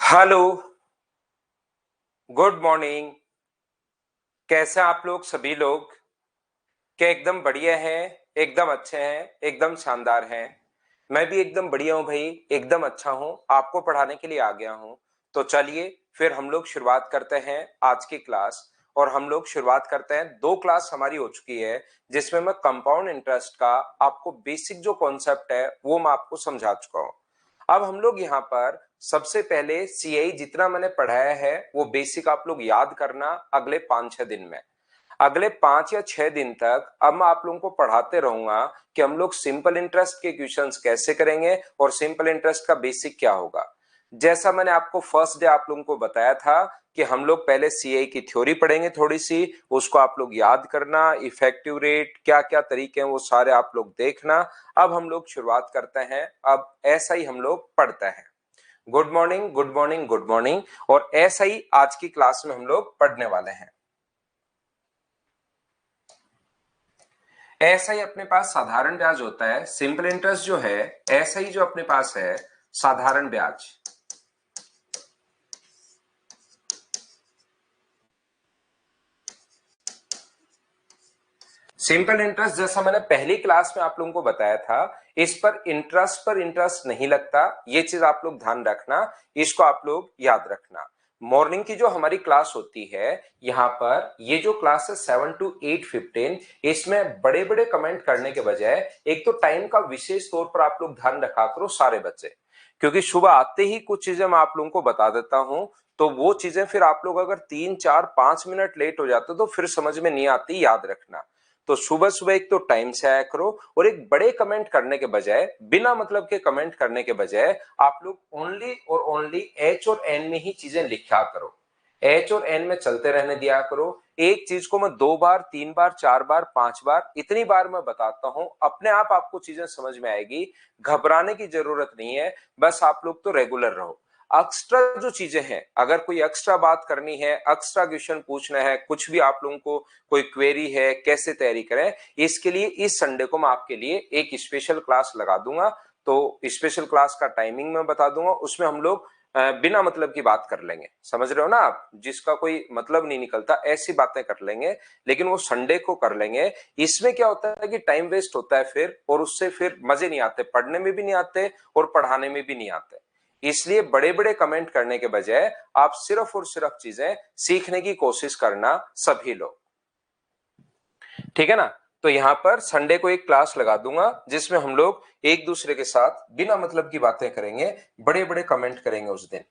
Hello. Good morning. कैसे हैं आप लोग सभी लोग? क्या एकदम बढ़िया हैं? एकदम अच्छे हैं, एकदम शानदार हैं। मैं भी एकदम बढ़िया हूं भाई, एकदम अच्छा हूं, आपको पढ़ाने के लिए आ गया हूं। तो चलिए फिर हम लोग शुरुआत करते हैं आज की क्लास। और हम लोग शुरुआत करते हैं, दो क्लास हमारी हो चुकी है जिसमें मैं कंपाउंड इंटरेस्ट का आपको बेसिक जो कॉन्सेप्ट है वो मैं आपको समझा चुका हूं। अब हम लोग यहाँ पर सबसे पहले सीआई जितना मैंने पढ़ाया है वो बेसिक आप लोग याद करना अगले 5-6 दिन में। अगले 5 या 6 दिन तक अब मैं आप लोगों को पढ़ाते रहूंगा कि हम लोग सिंपल इंटरेस्ट के क्वेश्चंस कैसे करेंगे और सिंपल इंटरेस्ट का बेसिक क्या होगा। जैसा मैंने आपको फर्स्ट डे आप लोगों को बताया था कि हम लोग पहले सीआई की थ्योरी पढ़ेंगे थोड़ी सी, उसको आप लोग याद करना, इफेक्टिव रेट क्या क्या तरीके हैं वो सारे आप लोग देखना। अब हम लोग शुरुआत करते हैं, अब ऐसा ही हम लोग पढ़ते हैं। Good morning, good morning, good morning. और ऐसा ही आज की क्लास में हम लोग पढ़ने वाले हैं। ऐसा ही अपने पास साधारण ब्याज होता है, सिंपल इंटरेस्ट जो है, ऐसा ही जो अपने पास है साधारण ब्याज। सिंपल इंटरेस्ट जैसा मैंने पहली क्लास में आप लोगों को बताया था, इस पर इंटरेस्ट नहीं लगता, ये चीज आप लोग ध्यान रखना, इसको आप लोग याद रखना। मॉर्निंग की जो हमारी क्लास होती है, यहाँ पर ये जो क्लास है 7 to 8:15, इसमें बड़े बड़े कमेंट करने के बजाय एक तो टाइम का विशेष तौर पर आप लोग ध्यान रखा करो सारे बच्चे, क्योंकि सुबह आते ही कुछ चीजें मैं आप लोगों को बता देता हूं, तो वो चीजें फिर आप लोग अगर 3 4 5 मिनट लेट हो जाते तो फिर समझ में नहीं आती, याद रखना। तो सुबह सुबह एक तो टाइम से आया करो, और एक बड़े कमेंट करने के बजाय, बिना मतलब के कमेंट करने के बजाय आप लोग ओनली और ओनली एच और एन में ही चीजें लिखा करो। एच और एन में चलते रहने दिया करो। एक चीज को मैं 2 बार 3 बार 4 बार 5 बार इतनी बार मैं बताता हूं, अपने आप आपको चीजें समझ में आएगी। घबराने की जरूरत नहीं है, बस आप लोग तो रेगुलर रहो। एक्स्ट्रा जो चीजें हैं, अगर कोई एक्स्ट्रा बात करनी है, एक्स्ट्रा क्वेश्चन पूछना है, कुछ भी आप लोगों को कोई क्वेरी है कैसे तैयारी करें, इसके लिए इस संडे को मैं आपके लिए एक स्पेशल क्लास लगा दूंगा। तो स्पेशल क्लास का टाइमिंग मैं बता दूंगा, उसमें हम लोग बिना मतलब की बात कर लेंगे, समझ रहे हो ना आप, जिसका कोई मतलब नहीं निकलता ऐसी बातें कर लेंगे, लेकिन वो संडे को कर लेंगे। इसमें क्या होता है कि टाइम वेस्ट होता है फिर, और उससे फिर मजे नहीं आते, पढ़ने में भी नहीं आते और पढ़ाने में भी नहीं आते। इसलिए बड़े बड़े कमेंट करने के बजाय आप सिर्फ और सिर्फ चीजें सीखने की कोशिश करना सभी लोग, ठीक है ना। तो यहां पर संडे को एक क्लास लगा दूंगा जिसमें हम लोग एक दूसरे के साथ बिना मतलब की बातें करेंगे, बड़े बड़े कमेंट करेंगे उस दिन।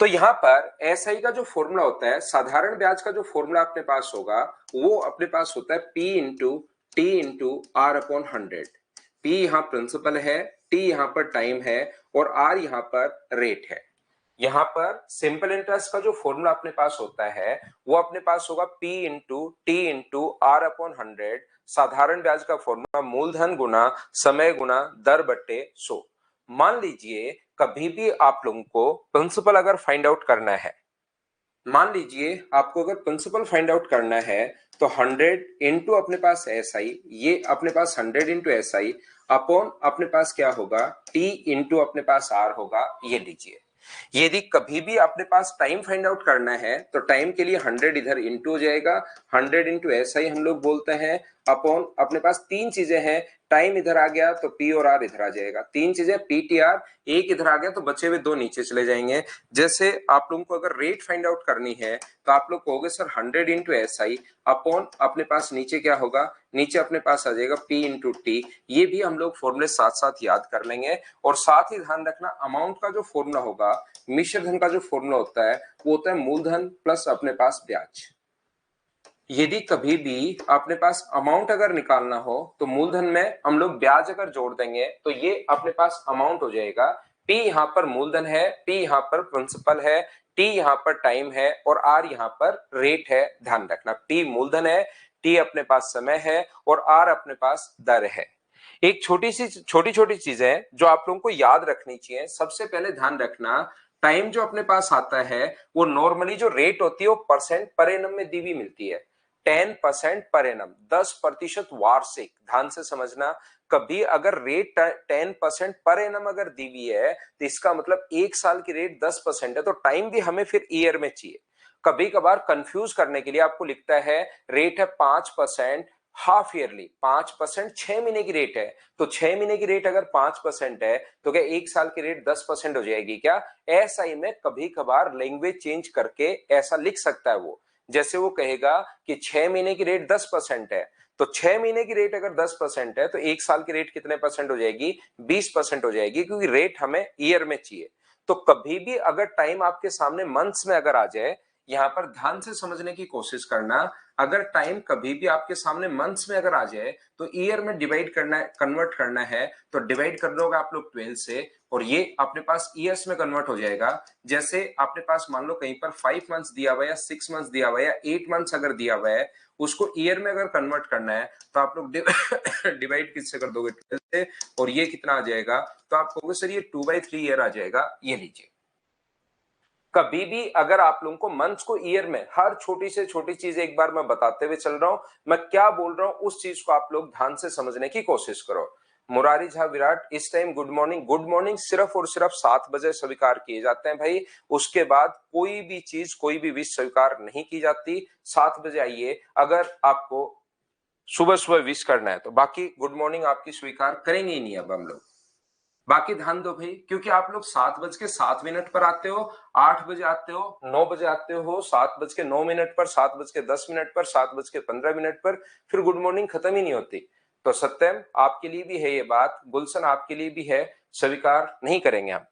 तो यहां पर एसआई का जो फॉर्मूला होता है, साधारण ब्याज का जो फॉर्मूला अपने पास होगा, वो अपने पास होता है P into T into R upon 100। P यहां प्रिंसिपल है, T यहां पर टाइम है, और R यहां पर रेट है। यहां पर सिंपल इंटरेस्ट का जो फॉर्मूला अपने पास होता है वो अपने पास होगा P into T into R upon 100। साधारण ब्याज का फॉर्मूला मूलधन गुना समय गुना दर बट्टे 100। मान लीजिए कभी भी आप लोगों को प्रिंसिपल अगर फाइंड आउट करना है, मान लीजिए आपको अगर प्रिंसिपल फाइंड आउट करना है, तो 100 इंटू अपने पास एस आई, ये अपने पास 100 इंटू एस आई अपॉन अपने पास क्या होगा, टी इंटू अपने पास आर होगा, ये लीजिए। यदि कभी भी अपने पास टाइम फाइंड आउट करना है तो टाइम के लिए 100 इधर इंटू हो जाएगा, 100 इंटू एस आई हम लोग बोलते हैं, अपॉन अपने पास तीन चीजें हैं, टाइम इधर आ गया तो पी और आर इधर आ जाएगा, तीन चीजें पी टी आर, एक इधर आ गया तो बचे हुए दो नीचे चले जाएंगे। जैसे आप लोगों को अगर रेट फाइंड आउट करनी है तो आप लोग कहोगे sir 100 into S I upon अपने पास नीचे क्या होगा, नीचे अपने पास आ जाएगा P इंटू टी। ये भी हम लोग फॉर्मूले साथ साथ याद कर लेंगे। और साथ ही ध्यान रखना, अमाउंट का जो फॉर्मूला होगा, मिश्र धन का जो फॉर्मूला होता है वो होता है मूलधन प्लस अपने पास ब्याज। यदि कभी भी अपने पास अमाउंट अगर निकालना हो तो मूलधन में हम लोग ब्याज अगर जोड़ देंगे तो ये अपने पास अमाउंट हो जाएगा। P यहां पर मूलधन है, P यहां पर प्रिंसिपल है, T यहां पर टाइम है, और R यहां पर रेट है। ध्यान रखना, P मूलधन है, T अपने पास समय है, और R अपने पास दर है। एक छोटी छोटी चीजें जो आप लोगों को याद रखनी चाहिए, सबसे पहले ध्यान रखना, टाइम जो अपने पास आता है वो नॉर्मली जो रेट होती है वो परसेंट पर एनम में दी हुई मिलती है। 10% पर एनम, 10% वार्षिक। ध्यान से समझना, कभी अगर रेट 10% पर एनम अगर दी हुई है तो इसका मतलब एक साल की रेट 10% है, तो टाइम भी हमें फिर ईयर में चाहिए। कभी कभार कंफ्यूज करने के लिए आपको लिखता है रेट है 5% हाफ ईयरली, 5% 6 महीने की रेट है, तो 6 महीने की रेट अगर 5% है तो क्या एक साल की रेट 10% हो जाएगी क्या? ऐसा ही में कभी कभार लैंग्वेज चेंज करके ऐसा लिख सकता है वो। जैसे वो कहेगा कि 6 महीने की रेट 10% है, तो 6 महीने की रेट अगर 10% है तो एक साल की रेट कितने परसेंट हो जाएगी? 20% हो जाएगी, क्योंकि रेट हमें ईयर में चाहिए। तो कभी भी अगर टाइम आपके सामने मंथ्स में अगर आ जाए, यहां पर ध्यान से समझने की कोशिश करना, अगर टाइम कभी भी आपके सामने मंथ्स में अगर आ जाए तो ईयर में डिवाइड करना है, कन्वर्ट करना है, तो डिवाइड कर दोगे आप लोग 12 से और ये अपने पास ईयर्स में कन्वर्ट हो जाएगा। जैसे अपने पास मान लो कहीं पर 5 मंथ्स दिया हुआ है या 6 मंथ्स दिया हुआ है या 8 मंथ्स अगर दिया हुआ है, उसको ईयर में अगर कन्वर्ट करना है तो आप लोग डिवाइड किससे कर दोगे? 12 से, और ये कितना आ जाएगा? तो आप कहोगे सर ये 2/3 ईयर आ जाएगा। ये लीजिए, कभी भी अगर आप लोगों को मंथ्स को ईयर में, हर छोटी से छोटी चीज एक बार मैं बताते हुए चल रहा हूं, मैं क्या बोल रहा हूं उस चीज को आप लोग ध्यान से समझने की कोशिश करो। मुरारी झा विराट, इस time good morning. Good morning सिर्फ और सिर्फ 7 बजे स्वीकार किए जाते हैं भाई, उसके बाद कोई भी चीज, कोई भी विश स्वीकार नहीं की जाती। 7 बजे आइए अगर आपको सुबह सुबह विश करना है तो, बाकी गुड मॉर्निंग आपकी स्वीकार करेंगे ही नहीं अब हम लोग। बाकी ध्यान दो भाई, क्योंकि आप लोग 7:07 पर आते हो, 8 बजे आते हो, 9 बजे आते हो, 7:09 पर, 7:10 पर, 7:15 पर, फिर गुड मॉर्निंग खत्म ही नहीं होती। तो सत्यम आपके लिए भी है ये बात, गुलशन आपके लिए भी है, स्वीकार नहीं करेंगे हम।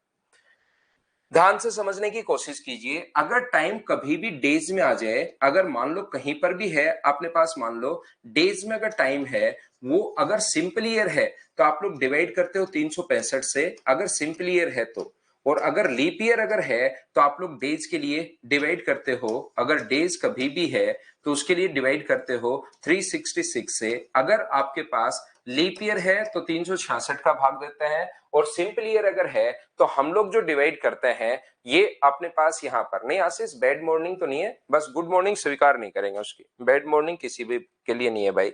ध्यान से समझने की कोशिश कीजिए, अगर टाइम कभी भी डेज में आ जाए, अगर मान लो कहीं पर भी है अपने पास, मान लो डेज में अगर टाइम है, वो अगर सिंपल ईयर है तो आप लोग डिवाइड करते हो 365 से, अगर सिंपल ईयर है तो। और अगर लीप ईयर अगर है तो आप लोग डेज के लिए डिवाइड करते हो, अगर डेज कभी भी है तो उसके लिए डिवाइड करते हो 366 से। अगर आपके पास लीप ईयर है तो 366 का भाग देते हैं, और सिंपल ईयर अगर है तो हम लोग जो डिवाइड करते हैं ये अपने पास यहां पर नहीं। आशीष बैड मॉर्निंग तो नहीं है, बस गुड मॉर्निंग स्वीकार नहीं करेंगे, उसकी बैड मॉर्निंग किसी भी के लिए नहीं है भाई।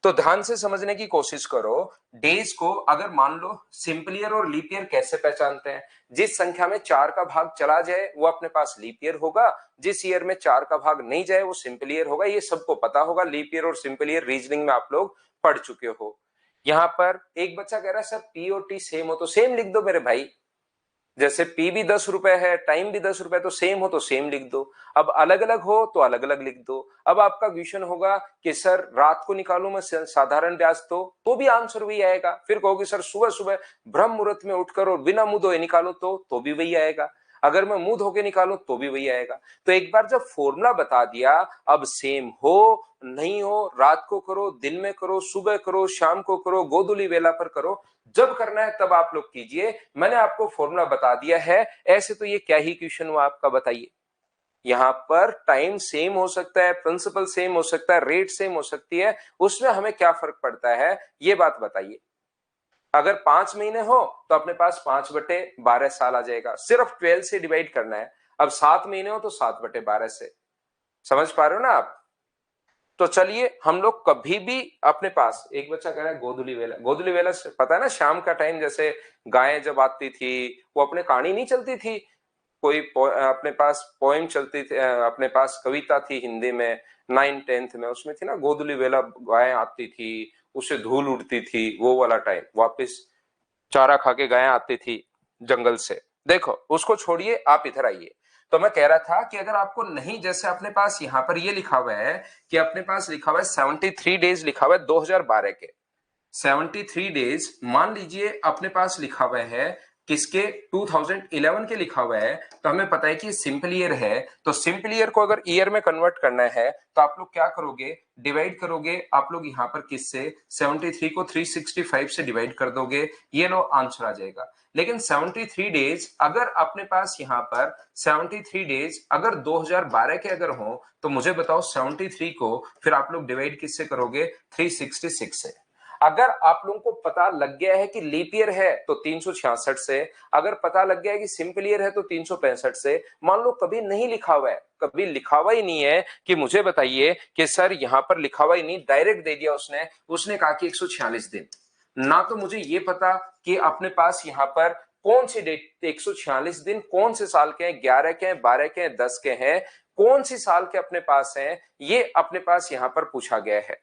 तो ध्यान से समझने की कोशिश करो, डेज को अगर मान लो सिंपल ईयर और लीप ईयर कैसे पहचानते हैं? जिस संख्या में 4 का भाग चला जाए वो अपने पास लीप ईयर होगा, जिस ईयर में 4 का भाग नहीं जाए वो सिंपल ईयर होगा। ये सबको पता होगा, लीप ईयर और सिंपल ईयर रीजनिंग में आप लोग पढ़ चुके हो। यहां पर एक बच्चा कह रहा है सर पी और टी सेम हो, तो सेम लिख दो मेरे भाई। जैसे पी भी 10 रुपए है, टाइम भी 10 रुपए, तो सेम हो तो सेम लिख दो। अब अलग अलग हो तो अलग अलग लिख दो। अब आपका क्वेश्चन होगा कि सर रात को निकालू मैं साधारण ब्याज, तो भी आंसर वही आएगा। फिर कहोगे सर सुबह सुबह ब्रह्म मुहूर्त में उठकर और बिना मुंह धोए निकालो तो भी वही आएगा। अगर मैं मुंह धो के निकालू तो भी वही आएगा। तो एक बार जब फॉर्मूला बता दिया, अब सेम हो नहीं हो, रात को करो, दिन में करो, सुबह करो, शाम को करो, गोधूली वेला पर करो, जब करना है तब आप लोग कीजिए। मैंने आपको फॉर्मूला बता दिया है। ऐसे तो ये क्या ही क्वेश्चन हुआ आपका, बताइए। यहां पर टाइम सेम हो सकता है, प्रिंसिपल सेम हो सकता है, रेट सेम हो सकती है, उसमें हमें क्या फर्क पड़ता है ये बात बताइए। अगर 5 महीने हो तो अपने पास 5/12 साल आ जाएगा, सिर्फ 12 से डिवाइड करना है। अब 7 महीने हो तो 7/12 से। समझ पा रहे हो ना आप? तो चलिए हम लोग कभी भी अपने पास, एक बच्चा कह रहा है गोधुली वेला, गोधुली वेला से पता है ना, शाम का टाइम, जैसे गायें जब आती थी वो अपने कहानी नहीं चलती थी, कोई अपने पास पोएम चलती थी, अपने पास कविता थी हिंदी में 9th 10th में, उसमें थी ना गोधुली वेला, गायें आती थी, उससे धूल उड़ती थी, वो वाला टाइम, वापस चारा खा के गायें आती थी जंगल से। देखो उसको छोड़िए, आप इधर आइए। तो मैं कह रहा था कि अगर आपको नहीं, जैसे अपने पास यहां पर ये लिखा हुआ है कि अपने पास लिखा हुआ है 73 डेज लिखा हुआ है 2012 के, 73 डेज मान लीजिए अपने पास लिखा हुआ है किसके, 2011 के लिखा हुआ है, तो हमें पता है कि सिंपल ईयर है। तो सिंपल ईयर को अगर ईयर में कन्वर्ट करना है तो आप लोग क्या करोगे, डिवाइड करोगे आप लोग यहां पर किससे, 73 को 365 से डिवाइड कर दोगे, ये लो आंसर आ जाएगा। लेकिन 73 डेज अगर अपने पास यहां पर 73 डेज अगर 2012 के अगर हो, तो मुझे बताओ 73 को फिर आप लोग डिवाइड किससे करोगे, 366 से। अगर आप लोगों को पता लग गया है कि लीप ईयर है तो 366 से, अगर पता लग गया है कि सिंपल ईयर है तो 365 से, मान लो कभी नहीं लिखा हुआ है, कभी लिखा हुआ ही नहीं है कि मुझे बताइए कि सर यहां पर लिखा हुआ ही नहीं, डायरेक्ट दे दिया उसने, उसने कहा कि 146 दिन, ना तो मुझे ये पता कि अपने पास यहां पर कौन सी डेट 146 दिन कौन से साल के हैं, 11 के हैं, 12 के हैं, 10 के हैं, कौन सी साल के अपने पास हैं, ये अपने पास यहां पर पूछा गया है।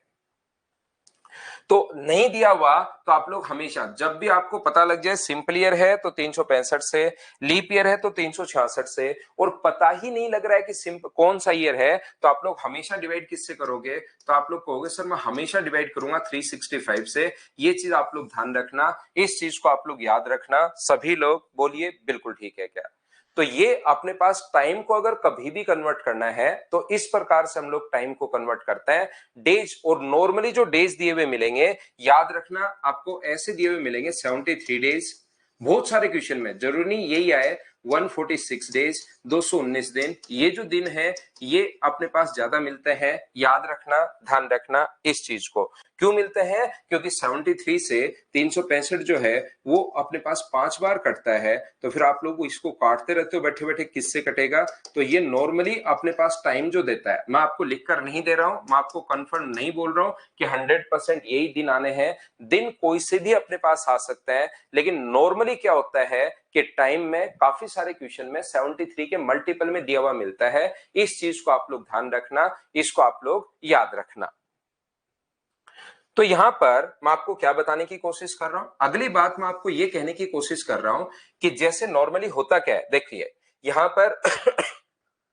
तो नहीं दिया हुआ तो आप लोग हमेशा जब भी आपको पता लग जाए सिंपल ईयर है तो 365 से, लीप ईयर है तो 366 से, और पता ही नहीं लग रहा है कि कौन सा ईयर है, तो आप लोग हमेशा डिवाइड किससे करोगे, तो आप लोग कहोगे सर मैं हमेशा डिवाइड करूंगा 365 से। ये चीज आप लोग ध्यान रखना, इस चीज को आप लोग याद रखना। सभी लोग बोलिए बिल्कुल ठीक है क्या। तो ये अपने पास टाइम को अगर कभी भी कन्वर्ट करना है तो इस प्रकार से हम लोग टाइम को कन्वर्ट करते हैं डेज। और नॉर्मली जो डेज दिए हुए मिलेंगे, याद रखना आपको ऐसे दिए हुए मिलेंगे 73 डेज। बहुत सारे क्वेश्चन में जरूरी नहीं यही आए 146 डेज, 219 दिन, ये जो दिन है ये अपने पास ज्यादा मिलते हैं। याद रखना, ध्यान रखना इस चीज को। क्यों मिलते हैं, क्योंकि 73 से 365 जो है वो अपने पास 5 बार कटता है, तो फिर आप लोग इसको काटते रहते हो बैठे बैठे, किससे कटेगा, तो ये नॉर्मली अपने पास टाइम जो देता है, मैं आपको लिख कर नहीं दे रहा हूं, मैं आपको कंफर्म नहीं बोल रहा हूं कि 100% यही दिन आने हैं, दिन कोई से भी अपने पास आ सकता है, लेकिन नॉर्मली क्या होता है कि टाइम में काफी सारे क्वेश्चन में 73 के मल्टीपल में दिया हुआ मिलता है। इस चीज को आप लोग ध्यान रखना, इसको आप लोग याद रखना। तो यहां पर मैं आपको क्या बताने की कोशिश कर रहा हूं, अगली बात मैं आपको यह कहने की कोशिश कर रहा हूं कि जैसे नॉर्मली होता क्या है, देखिए यहां पर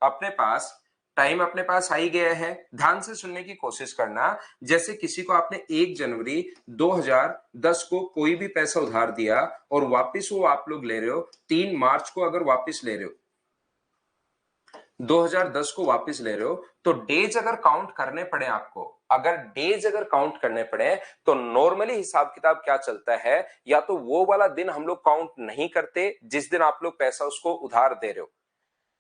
अपने पास टाइम अपने पास आ ही गया है, ध्यान से सुनने की कोशिश करना। जैसे किसी को आपने 1 जनवरी 2010 को कोई भी पैसा उधार दिया और वापस वो आप लोग ले रहे हो 3 मार्च को, अगर वापस ले रहे हो 2010 को वापस ले रहे हो, तो डेज अगर काउंट करने पड़े आपको, अगर डेज अगर काउंट करने पड़े तो नॉर्मली हिसाब किताब क्या चलता है, या तो वो वाला दिन हम लोग काउंट नहीं करते जिस दिन आप लोग पैसा उसको उधार दे रहे हो,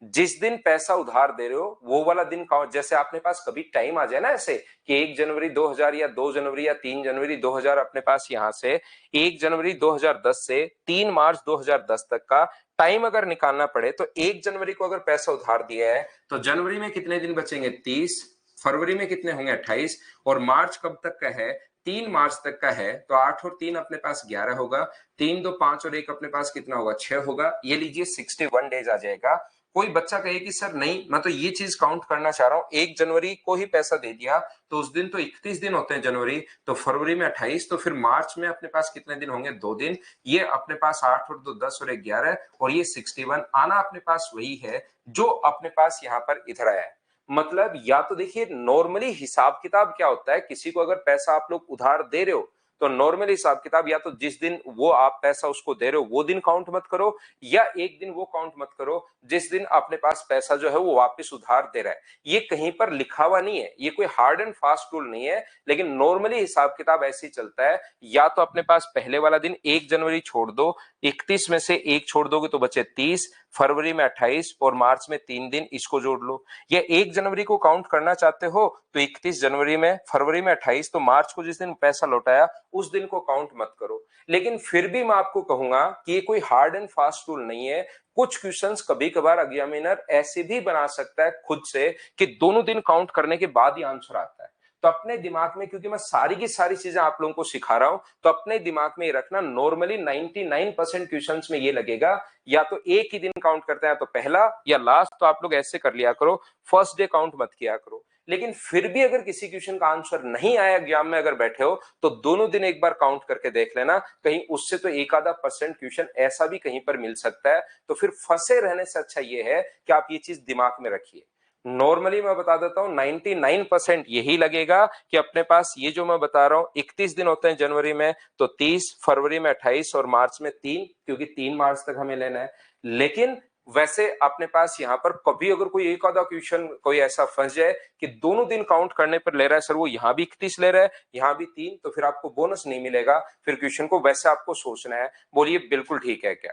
जिस दिन पैसा उधार दे रहे हो वो वाला दिन काउंट। जैसे आपने पास कभी टाइम आ जाए ना ऐसे कि 1 जनवरी 2000 या 2 जनवरी या 3 जनवरी 2000, अपने पास यहां से 1 जनवरी 2010 से 3 मार्च 2010 तक का टाइम अगर निकालना पड़े, तो 1 जनवरी को अगर पैसा उधार दिया है तो जनवरी में कितने दिन बचेंगे 30, फरवरी में कितने होंगे 28, और मार्च कब तक का है 3 मार्च तक का है, तो 8 और 3 अपने पास 11 होगा, 3 2 5 और 1 अपने पास कितना होगा 6 होगा, ये लीजिए 61 डेज आ जाएगा। कोई बच्चा कहे कि सर नहीं मैं तो ये चीज काउंट करना चाह रहा हूं, 1 जनवरी को ही पैसा दे दिया तो उस दिन तो 31 दिन होते हैं जनवरी, तो फरवरी में 28, तो फिर मार्च में अपने पास कितने दिन होंगे 2 दिन, ये अपने पास 8 और 2 10 और 1 11, और ये 61 आना अपने पास वही है जो अपने पास यहाँ पर इधर आया है। मतलब या तो देखिए नॉर्मली हिसाब किताब क्या होता है, किसी को अगर पैसा आप लोग उधार दे रहे हो तो नॉर्मली हिसाब किताब या तो जिस दिन वो आप पैसा उसको दे रहे हो वो दिन काउंट मत करो, या एक दिन वो काउंट मत करो जिस दिन अपने पास पैसा जो है वो वापस उधार दे रहा है। ये कहीं पर लिखा हुआ नहीं है, ये कोई हार्ड एंड फास्ट रूल नहीं है, लेकिन नॉर्मली हिसाब किताब ऐसे ही चलता है। या तो अपने पास पहले वाला दिन 1 जनवरी छोड़ दो, 31 में से 1 छोड़ दोगे तो बचे 30, फरवरी में 28 और मार्च में 3 दिन, इसको जोड़ लो। या 1 जनवरी को काउंट करना चाहते हो तो 31 जनवरी में, फरवरी में 28, तो मार्च को जिस दिन पैसा लौटाया उस दिन को काउंट मत करो। लेकिन फिर भी मैं आपको कहूंगा कि ये कोई हार्ड एंड फास्ट रूल नहीं है। कुछ क्वेश्चंस कभी कभार एग्जामिनर ऐसे भी बना सकता है खुद से कि दोनों दिन काउंट करने के बाद ही आंसर आता है। तो अपने दिमाग में, क्योंकि मैं सारी की सारी चीजें आप लोगों को सिखा रहा हूं, तो अपने दिमाग में ये रखना नॉर्मली 99% क्वेश्चंस में ये लगेगा या तो एक ही दिन काउंट करते हैं तो पहला या लास्ट, तो आप लोग ऐसे कर लिया करो, फर्स्ट डे काउंट मत किया करो। लेकिन फिर भी अगर किसी क्वेश्चन का आंसर नहीं आया एग्जाम में अगर बैठे हो तो दोनों दिन एक बार काउंट करके देख लेना, कहीं उससे तो एक आधा परसेंट क्वेश्चन ऐसा भी कहीं पर मिल सकता है। तो फिर फंसे रहने से अच्छा ये है कि आप ये चीज दिमाग में रखिए। नॉर्मली मैं बता देता हूं 99% यही लगेगा कि अपने पास ये जो मैं बता रहा हूं 31 दिन होते हैं जनवरी में, तो 30, फरवरी में 28 और मार्च में 3, क्योंकि 3 मार्च तक हमें लेना है। लेकिन वैसे अपने पास यहाँ पर कभी अगर कोई एक आधा क्वेश्चन कोई ऐसा फंस जाए कि दोनों दिन काउंट करने पर ले रहा है सर, वो यहाँ भी 31 ले रहा है यहाँ भी 3, तो फिर आपको बोनस नहीं मिलेगा, फिर क्वेश्चन को वैसे आपको सोचना है। बोलिए बिल्कुल ठीक है क्या।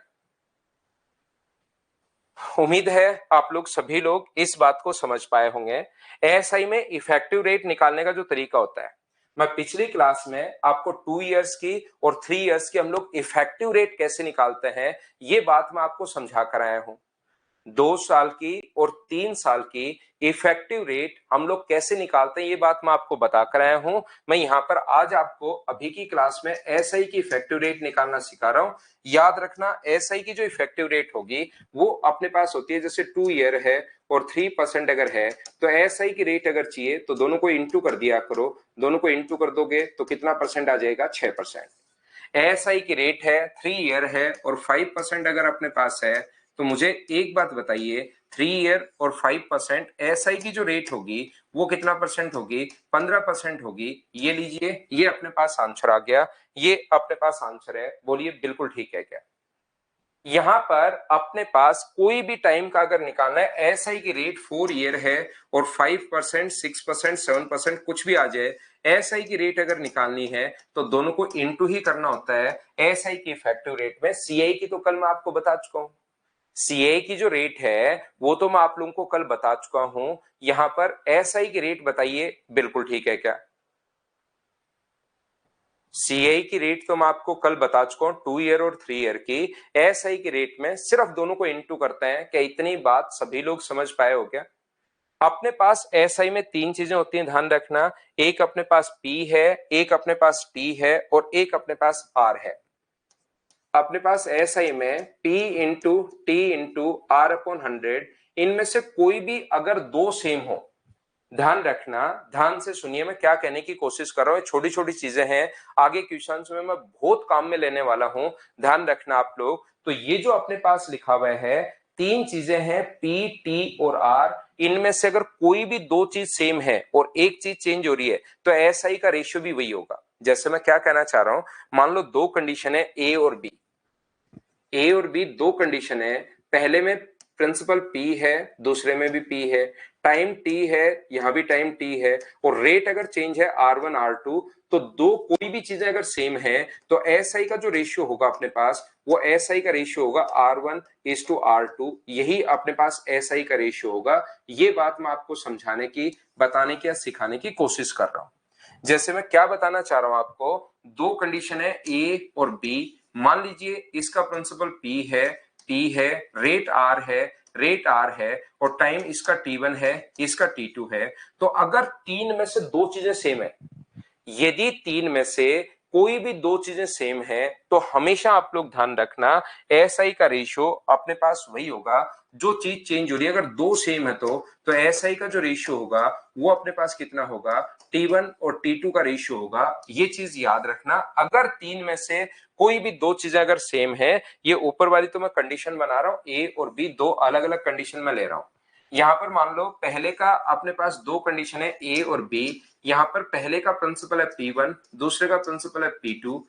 उम्मीद है आप लोग सभी लोग इस बात को समझ पाए होंगे। एएसआई में इफेक्टिव रेट निकालने का जो तरीका होता है, मैं पिछली क्लास में आपको 2 इयर्स की और 3 इयर्स की हम लोग इफेक्टिव रेट कैसे निकालते हैं ये बात मैं आपको समझा कर आया हूं। 2 साल की और 3 साल की इफेक्टिव रेट हम लोग कैसे निकालते हैं ये बात मैं आपको बता कर आया हूं। मैं यहाँ पर आज आपको अभी की क्लास में एसआई की इफेक्टिव रेट निकालना सिखा रहा हूं। याद रखना एसआई की जो इफेक्टिव रेट होगी वो अपने पास होती है, जैसे 2 ईयर है और 3% अगर है तो एसआई की रेट अगर चाहिए तो दोनों को इंटू कर दिया करो। दोनों को इंटू कर दोगे तो कितना परसेंट आ जाएगा? 6%। एसआई की रेट है 3 ईयर है और 5% अगर अपने पास है तो मुझे एक बात बताइए, 3 ईयर और 5% एसआई की जो रेट होगी वो कितना परसेंट होगी? 15% होगी। ये लीजिए, ये अपने पास आंसर आ गया। ये अपने पास आंसर है। बोलिए बिल्कुल ठीक है क्या? यहां पर अपने पास कोई भी टाइम का अगर निकालना है, एसआई की रेट 4 ईयर है और 5%, 6%, 7% कुछ भी आ जाए, एसआई की रेट अगर निकालनी है तो दोनों को इंटू ही करना होता है एसआई की इफेक्टिव रेट में। सीआई की तो कल मैं आपको बता चुका हूं। सीए की जो रेट है वो तो मैं आप लोगों को कल बता चुका हूं। यहां पर एसआई की रेट बताइए बिल्कुल ठीक है क्या? सीए की रेट तो मैं आपको कल बता चुका हूं, 2 ईयर और 3 ईयर की। एसआई की रेट में सिर्फ दोनों को इंटू करते हैं। क्या इतनी बात सभी लोग समझ पाए हो क्या? अपने पास एसआई में 3 चीजें होती हैं, ध्यान रखना। एक अपने पास पी है, एक अपने पास टी है और एक अपने पास आर है। अपने पास एसआई में P into T into R upon 100, इनमें से कोई भी अगर दो सेम हो, ध्यान रखना, ध्यान से सुनिए मैं क्या कहने की कोशिश कर रहा हूं। छोटी छोटी चीजें हैं, आगे क्वेश्चंस में मैं बहुत काम में लेने वाला हूं, ध्यान रखना आप लोग। तो ये जो अपने पास लिखा हुआ है 3 चीजें हैं P, T और R, इनमें से अगर कोई भी दो चीज सेम है और एक चीज चेंज हो रही है तो एसआई का रेशियो भी वही होगा। जैसे मैं क्या कहना चाह रहा हूं, मान लो दो कंडीशन है ए और बी। ए और बी दो कंडीशन है, पहले में प्रिंसिपल पी है, दूसरे में भी पी है, टाइम टी है, यहां भी टाइम टी है और रेट अगर चेंज है R1 R2, तो दो कोई भी चीजें अगर सेम है तो एस आई का जो रेशियो होगा अपने पास वो एस आई का रेशियो होगा R1:R2। यही अपने पास एस आई का रेशियो होगा। ये बात मैं आपको समझाने की, बताने की या सिखाने की कोशिश कर रहा हूं। जैसे मैं क्या बताना चाह रहा हूं आपको, दो कंडीशन है ए और बी। मान लीजिए इसका प्रिंसिपल पी है, टी है, रेट आर है, रेट आर है और टाइम इसका T1 है, इसका T2 है। तो अगर तीन में से दो चीजें सेम है, यदि तीन में से कोई भी दो चीजें सेम है तो हमेशा आप लोग ध्यान रखना एसआई का रेशियो अपने पास वही होगा। जो चीज चेंज हो रही है, अगर दो सेम है तो एसआई का जो रेशियो होगा वो अपने पास कितना होगा? T1 और T2 का रेशियो होगा। ये चीज याद रखना। अगर तीन में से कोई भी दो चीजें अगर सेम है, ये ऊपर वाली तो मैं कंडीशन बना रहा हूं, ए और बी दो अलग अलग कंडीशन में ले रहा हूं। यहां पर मान लो पहले का अपने पास दो कंडीशन है ए और बी। यहां पर पहले का प्रिंसिपल है P1, दूसरे का प्रिंसिपल है P2,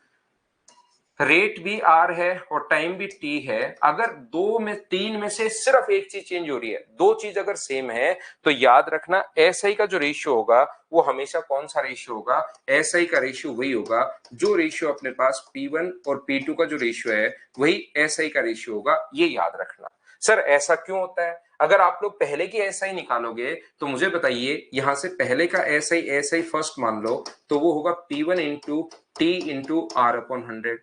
रेट भी आर है और टाइम भी टी है। अगर दो में तीन में से सिर्फ एक चीज चेंज हो रही है, दो चीज अगर सेम है तो याद रखना एसआई का जो रेशियो होगा वो हमेशा कौन सा रेशियो होगा? एसआई का रेशियो वही होगा। जो रेशियो अपने पास P1 और P2 का जो रेशियो है वही एसआई का रेशियो होगा। ये याद रखना। सर ऐसा क्यों होता है? अगर आप लोग पहले की एसआई निकालोगे तो मुझे बताइए, यहां से पहले का एसआई एसआई फर्स्ट मान लो तो वो होगा P1 into T into R upon 100।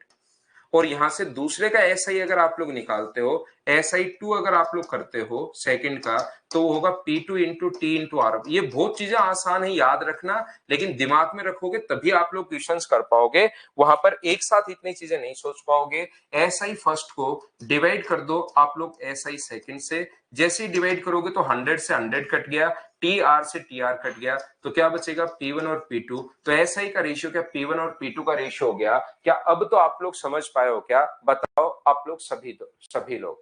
और यहां से दूसरे का एसआई अगर आप लोग निकालते हो, SI2 अगर आप लोग करते हो सेकंड का, तो वो होगा P2 into T into are. ये बहुत चीजें आसान है, याद रखना, लेकिन दिमाग में रखोगे तभी आप लोग क्वेश्चंस कर पाओगे। वहां पर एक साथ इतनी चीजें नहीं सोच पाओगे। SI फर्स्ट को डिवाइड कर दो आप लोग SI सेकंड से। जैसे ही डिवाइड करोगे तो 100 से 100 कट गया, TR से TR कट गया, तो क्या बचेगा? P1 और P2। तो SI का रेशियो क्या P1 और P2 का रेशियो हो गया क्या? अब तो आप लोग समझ पाए हो क्या? बताओ आप लोग सभी लोग।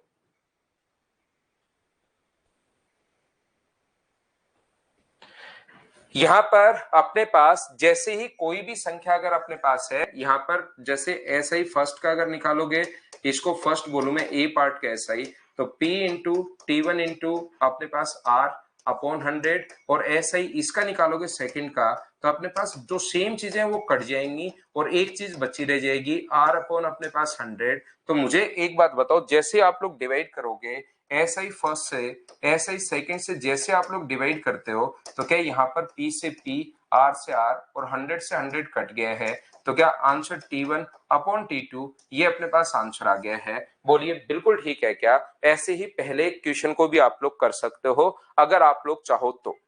यहां पर अपने पास जैसे ही कोई भी संख्या अगर अपने पास है, यहां पर जैसे एसआई फर्स्ट का अगर निकालोगे, इसको फर्स्ट बोलूं मैं ए पार्ट का एसआई, तो P इंटू T1 इंटू अपने पास R अपॉन 100, और एसआई इसका निकालोगे सेकंड का, तो अपने पास जो सेम चीजें वो कट जाएंगी और एक चीज बची रह जाएगी R अपॉन अपने पास 100। तो मुझे एक बात बताओ, जैसे आप लोग डिवाइड करोगे एसआई फर्स्ट से एसआई सेकंड से, जैसे आप लोग डिवाइड करते हो तो क्या यहाँ पर P से P R से R और 100 से 100 कट गया है, तो क्या आंसर T1 अपॉन T2 ये अपने पास आंसर आ गया है। बोलिए बिल्कुल ठीक है क्या? ऐसे ही पहले क्वेश्चन को भी आप लोग कर सकते हो अगर आप लोग चाहो तो।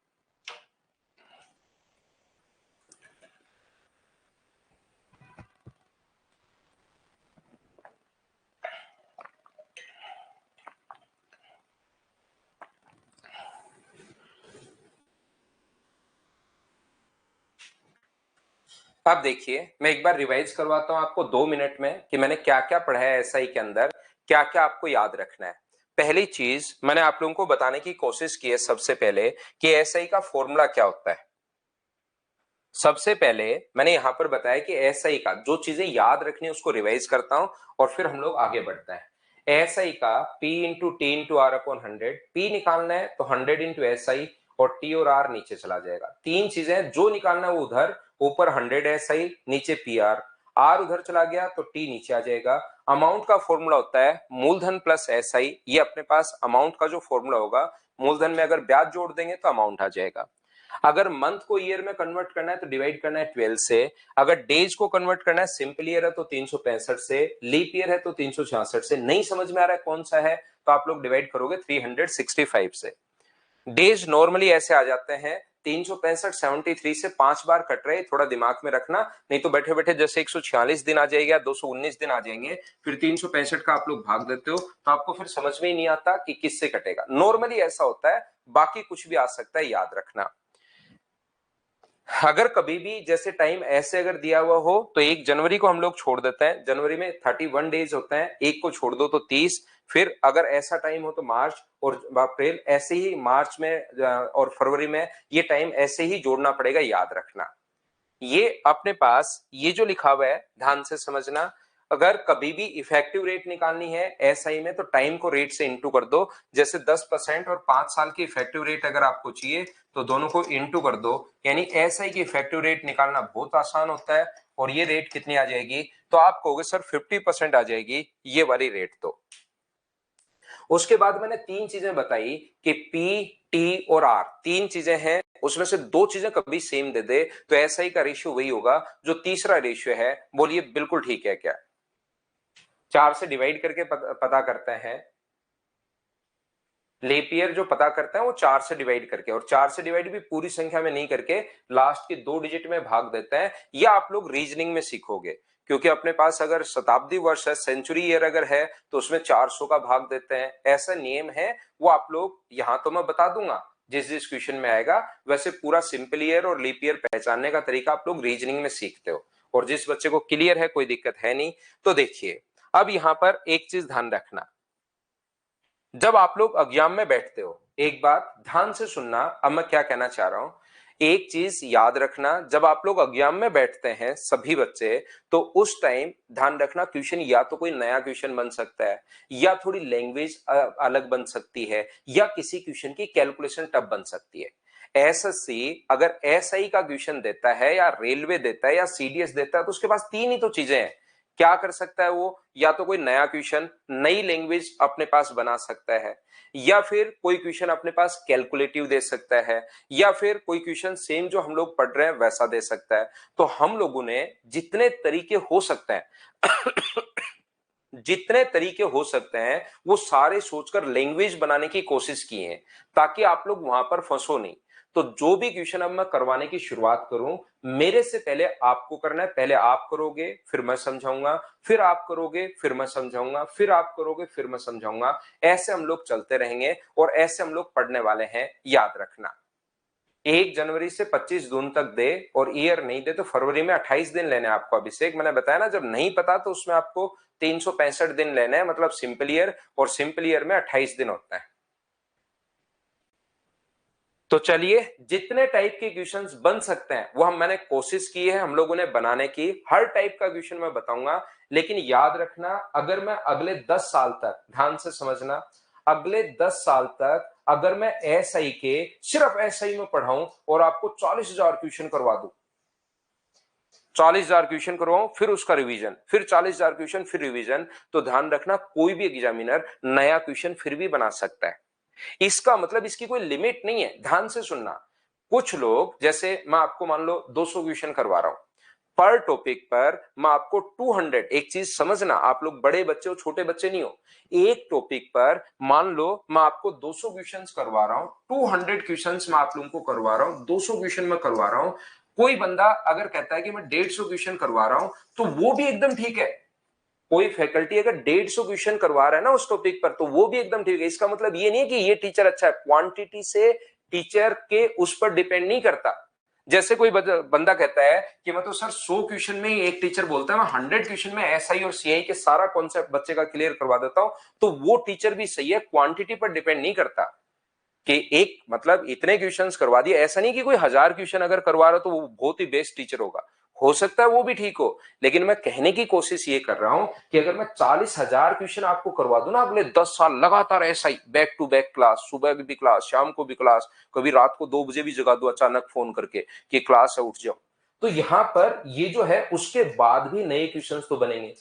अब देखिए मैं एक बार रिवाइज करवाता हूं आपको 2 मिनट में कि मैंने क्या क्या पढ़ा है एसआई के अंदर, क्या क्या आपको याद रखना है। पहली चीज मैंने आप लोगों को बताने की कोशिश की है सबसे पहले कि एसआई का फॉर्मूला क्या होता है। सबसे पहले मैंने यहां पर बताया कि एसआई का जो चीजें याद रखनी है उसको रिवाइज करता हूं और फिर हम लोग आगे बढ़ते हैं। एसआई का P into T into R upon 100, P निकालना है तो 100 इंटू एसआई और T और R नीचे चला जाएगा। तीन चीजें जो निकालना है वो उधर, ऊपर 100 एसआई नीचे PR, R उधर चला गया तो T नीचे आ जाएगा। अमाउंट का फॉर्मूला होता है मूलधन प्लस एसआई, ये अपने पास अमाउंट का जो फॉर्मूला होगा, मूलधन में अगर ब्याज जोड़ देंगे तो अमाउंट आ जाएगा। अगर मंथ को ईयर में कन्वर्ट करना है तो डिवाइड करना है 12 से। अगर डेज को कन्वर्ट करना है, सिंपल ईयर है तो 365 से, लीप ईयर है तो 366 से। नहीं समझ में आ रहा है कौन सा है तो आप लोग डिवाइड करोगे 365 से। डेज नॉर्मली ऐसे आ जाते हैं 365 73 से 5 बार कट रहे, थोड़ा दिमाग में रखना, नहीं तो बैठे बैठे जैसे 146 दिन आ जाएगा, 219 दिन आ जाएंगे, फिर 365 का आप लोग भाग देते हो तो आपको फिर समझ में ही नहीं आता कि किससे कटेगा। नॉर्मली ऐसा होता है, बाकी कुछ भी आ सकता है, याद रखना। अगर कभी भी जैसे टाइम ऐसे अगर दिया हुआ हो तो 1 जनवरी को हम लोग छोड़ देते हैं, जनवरी में 31 डेज होते हैं, एक को छोड़ दो तो 30, फिर अगर ऐसा टाइम हो तो मार्च और अप्रैल, ऐसे ही मार्च में और फरवरी में ये टाइम ऐसे ही जोड़ना पड़ेगा, याद रखना। ये अपने पास ये जो लिखा हुआ है ध्यान से समझना। अगर कभी भी इफेक्टिव रेट निकालनी है एसआई में तो टाइम को रेट से इंटू कर दो। जैसे 10% और 5 साल की इफेक्टिव रेट अगर आपको चाहिए तो दोनों को इंटू कर दो, यानी एसआई की इफेक्टिव रेट निकालना बहुत आसान होता है। और ये रेट कितनी आ जाएगी तो आप कहोगे सर 50% आ जाएगी ये वाली रेट। तो उसके बाद मैंने तीन चीजें बताई कि P, T और R तीन चीजें हैं, उसमें से दो चीजें कभी सेम दे दे तो एसआई का रेशियो वही होगा जो तीसरा रेशियो है। बोलिए बिल्कुल ठीक है क्या? 4 से डिवाइड करके पता करते हैं, लीप ईयर जो पता करता है वो 4 से डिवाइड करके, और 4 से डिवाइड भी पूरी संख्या में नहीं करके लास्ट के 2 डिजिट में भाग देता है। या आप लोग रीजनिंग में सीखोगे, क्योंकि अपने पास अगर शताब्दी वर्ष है, सेंचुरी ईयर अगर है तो उसमें 400 का भाग देते हैं, ऐसा नियम है। वो आप लोग यहां तो मैं बता दूंगा जिस जिस क्वेश्चन में आएगा, वैसे पूरा सिंपल ईयर और लीप ईयर पहचानने का तरीका आप लोग रीजनिंग में सीखते हो। और जिस बच्चे को क्लियर है कोई दिक्कत है नहीं। तो देखिए अब यहां पर एक चीज ध्यान रखना, जब आप लोग एग्जाम में बैठते हो, एक बात ध्यान से सुनना, अब मैं क्या कहना चाह रहा हूं। एक चीज याद रखना, जब आप लोग एग्जाम में बैठते हैं सभी बच्चे, तो उस टाइम ध्यान रखना क्वेश्चन या तो कोई नया क्वेश्चन बन सकता है, या थोड़ी लैंग्वेज अलग बन सकती है, या किसी क्वेश्चन की कैलकुलेशन टफ बन सकती है। एसएससी अगर एसआई का क्वेश्चन देता है या रेलवे देता है या सीडीएस देता है तो उसके पास तीन ही तो चीजें हैं। क्या कर सकता है वो, या तो कोई नया क्वेश्चन नई लैंग्वेज अपने पास बना सकता है, या फिर कोई क्वेश्चन अपने पास कैलकुलेटिव दे सकता है, या फिर कोई क्वेश्चन सेम जो हम लोग पढ़ रहे हैं वैसा दे सकता है। तो हम लोगों ने जितने तरीके हो सकते हैं जितने तरीके हो सकते हैं वो सारे सोचकर लैंग्वेज बनाने की कोशिश की है, ताकि आप लोग वहां पर फंसो नहीं। तो जो भी क्वेश्चन अब मैं करवाने की शुरुआत करूं, मेरे से पहले आपको करना है, पहले आप करोगे फिर मैं समझाऊंगा, फिर आप करोगे फिर मैं समझाऊंगा, फिर आप करोगे फिर मैं समझाऊंगा। ऐसे हम लोग चलते रहेंगे और ऐसे हम लोग पढ़ने वाले हैं, याद रखना। 1 जनवरी से 25 जून तक दे और ईयर नहीं दे तो फरवरी में 28 दिन लेने आपको। अभिषेक मैंने बताया ना, जब नहीं पता तो उसमें आपको 365 दिन लेने हैं, मतलब सिंपल ईयर, और सिंपल ईयर में 28 दिन होता है। तो चलिए जितने टाइप के क्वेश्चंस बन सकते हैं वो मैंने कोशिश की है हम लोगों ने बनाने की। हर टाइप का क्वेश्चन मैं बताऊंगा, लेकिन याद रखना अगर मैं अगले 10 साल तक, ध्यान से समझना, अगले 10 साल तक अगर मैं एसआई के सिर्फ एसआई में पढ़ाऊं और आपको 40,000 क्वेश्चन करवा दूं, 40,000 क्वेश्चन करवाऊं फिर उसका रिवीजन, फिर 40,000 क्वेश्चन फिर रिवीजन, तो ध्यान रखना कोई भी एग्जामिनर नया क्वेश्चन फिर भी बना सकता है। इसका मतलब इसकी कोई लिमिट नहीं है, ध्यान से सुनना। कुछ लोग, जैसे मैं आपको मान लो 200 क्वेश्चन करवा रहा हूं पर टॉपिक पर, मैं आपको 200, एक चीज समझना, आप लोग बड़े बच्चे हो छोटे बच्चे नहीं हो, एक टॉपिक पर मान लो मैं आपको 200 क्वेश्चंस करवा रहा हूं, 200 क्वेश्चंस मैं आप लोगों को करवा रहा हूं, 200 क्वेश्चन मैं करवा रहा हूं। कोई बंदा अगर कहता है कि मैं 150 क्वेश्चन करवा रहा हूं तो वो भी एकदम ठीक है। कोई फैकल्टी अगर 150 क्वेश्चन करवा रहा है ना उस टॉपिक पर तो वो भी एकदम ठीक है। इसका मतलब ये नहीं है कि ये टीचर अच्छा है, क्वांटिटी से टीचर के उस पर डिपेंड नहीं करता। जैसे कोई बंदा कहता है कि मैं तो सर 100 क्वेश्चन में ही, एक टीचर बोलता है मैं 100 क्वेश्चन में एसआई और सीआई के सारा कॉन्सेप्ट बच्चे का क्लियर करवा देता हूं, तो वो टीचर भी सही है, क्वांटिटी पर डिपेंड नहीं करता कि एक मतलब इतने क्वेश्चंस करवा दिए। ऐसा नहीं कि कोई 1000 क्वेश्चन अगर करवा रहा तो वो बहुत ही बेस्ट टीचर होगा, हो सकता है वो भी ठीक हो, लेकिन मैं कहने की कोशिश ये कर रहा हूं कि अगर मैं 40,000 क्वेश्चन आपको करवा दूं ना अगले 10 साल लगातार ऐसा ही बैक टू बैक क्लास, सुबह भी क्लास शाम को भी क्लास, कभी रात को 2 बजे भी जगा दूं अचानक फोन करके कि क्लास है उठ जाओ, तो यहां पर ये जो है उसके बाद भी नए क्वेश्चन तो बनेंगे।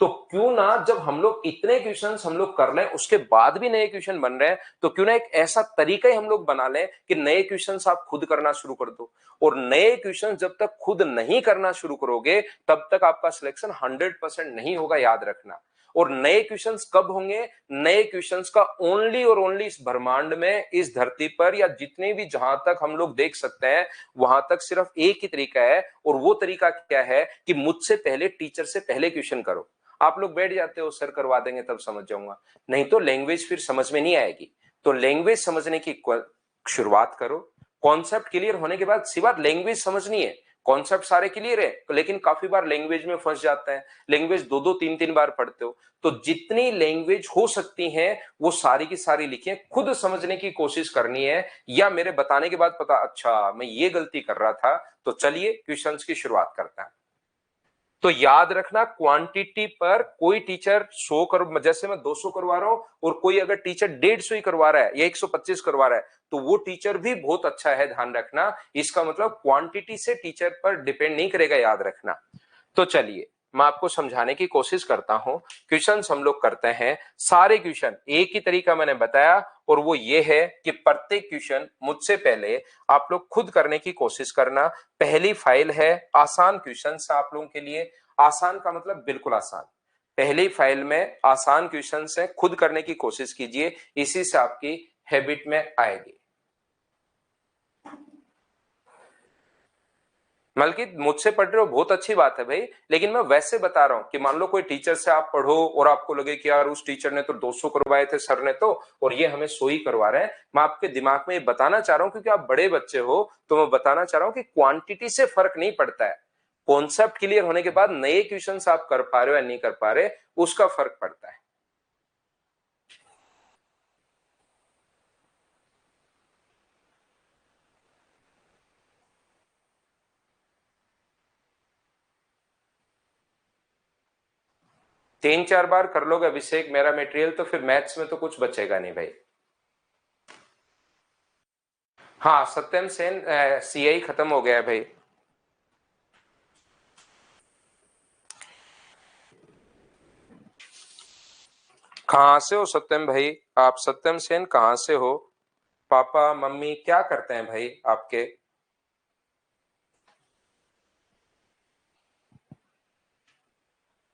तो क्यों ना जब हम लोग इतने क्वेश्चंस हम लोग कर लें उसके बाद भी नए क्वेश्चन बन रहे हैं, तो क्यों ना एक ऐसा तरीका ही हम लोग बना लें कि नए क्वेश्चंस आप खुद करना शुरू कर दो। और नए क्वेश्चन जब तक खुद नहीं करना शुरू करोगे तब तक आपका सिलेक्शन 100% नहीं होगा, याद रखना। और नए क्वेश्चंस कब होंगे? नए क्वेश्चंस का ओनली और ओनली इस ब्रह्मांड में, इस धरती पर, या जितने भी जहां तक हम लोग देख सकते हैं वहां तक सिर्फ एक ही तरीका है। और वो तरीका क्या है कि मुझसे पहले, टीचर से पहले क्वेश्चन करो। आप लोग बैठ जाते हो सर करवा देंगे तब समझ जाऊंगा, नहीं तो लैंग्वेज फिर समझ में नहीं आएगी। तो लैंग्वेज समझने की शुरुआत करो। कॉन्सेप्ट क्लियर होने के बाद सिवा लैंग्वेज समझनी है, कॉन्सेप्ट सारे क्लियर है लेकिन काफी बार लैंग्वेज में फंस जाते हैं, लैंग्वेज दो दो तीन तीन बार पढ़ते हो। तो जितनी लैंग्वेज हो सकती है वो सारी की सारी लिखिए, खुद समझने की कोशिश करनी है, या मेरे बताने के बाद पता अच्छा मैं ये गलती कर रहा था। तो चलिए क्वेश्चंस की शुरुआत करते हैं। तो याद रखना क्वांटिटी पर कोई टीचर 100 कर, जैसे मैं 200 करवा रहा हूं और कोई अगर टीचर 150 ही करवा रहा है या 125 करवा रहा है तो वो टीचर भी बहुत अच्छा है, ध्यान रखना। इसका मतलब क्वांटिटी से टीचर पर डिपेंड नहीं करेगा, याद रखना। तो चलिए मैं आपको समझाने की कोशिश करता हूं। क्वेश्चन हम लोग करते हैं, सारे क्वेश्चन एक ही तरीका मैंने बताया, और वो ये है कि प्रत्येक क्वेश्चन मुझसे पहले आप लोग खुद करने की कोशिश करना। पहली फाइल है आसान क्वेश्चन आप लोगों के लिए, आसान का मतलब बिल्कुल आसान। पहली फाइल में आसान क्वेश्चन है, खुद करने की कोशिश कीजिए, इसी से आपकी हैबिट में आएगी। बल्कि मुझसे पढ़ रहे हो बहुत अच्छी बात है भाई, लेकिन मैं वैसे बता रहा हूं कि मान लो कोई टीचर से आप पढ़ो और आपको लगे कि यार उस टीचर ने तो 200 करवाए थे सर ने तो, और ये हमें 100 ही करवा रहे हैं। मैं आपके दिमाग में ये बताना चाह रहा हूं क्योंकि आप बड़े बच्चे हो, तो मैं बताना चाह रहा हूं कि क्वांटिटी से फर्क नहीं पड़ता है। कॉन्सेप्ट क्लियर होने के बाद नए क्वेश्चन आप कर पा रहे हो या नहीं कर पा रहे, उसका फर्क पड़ता है। 3-4 बार कर लोगे अभिषेक मेरा मटेरियल तो फिर मैथ्स में तो कुछ बचेगा नहीं भाई। हाँ सत्यम सेन सीआई खत्म हो गया है भाई। कहाँ से हो सत्यम भाई? आप सत्यम सेन कहाँ से हो? पापा मम्मी क्या करते हैं भाई आपके?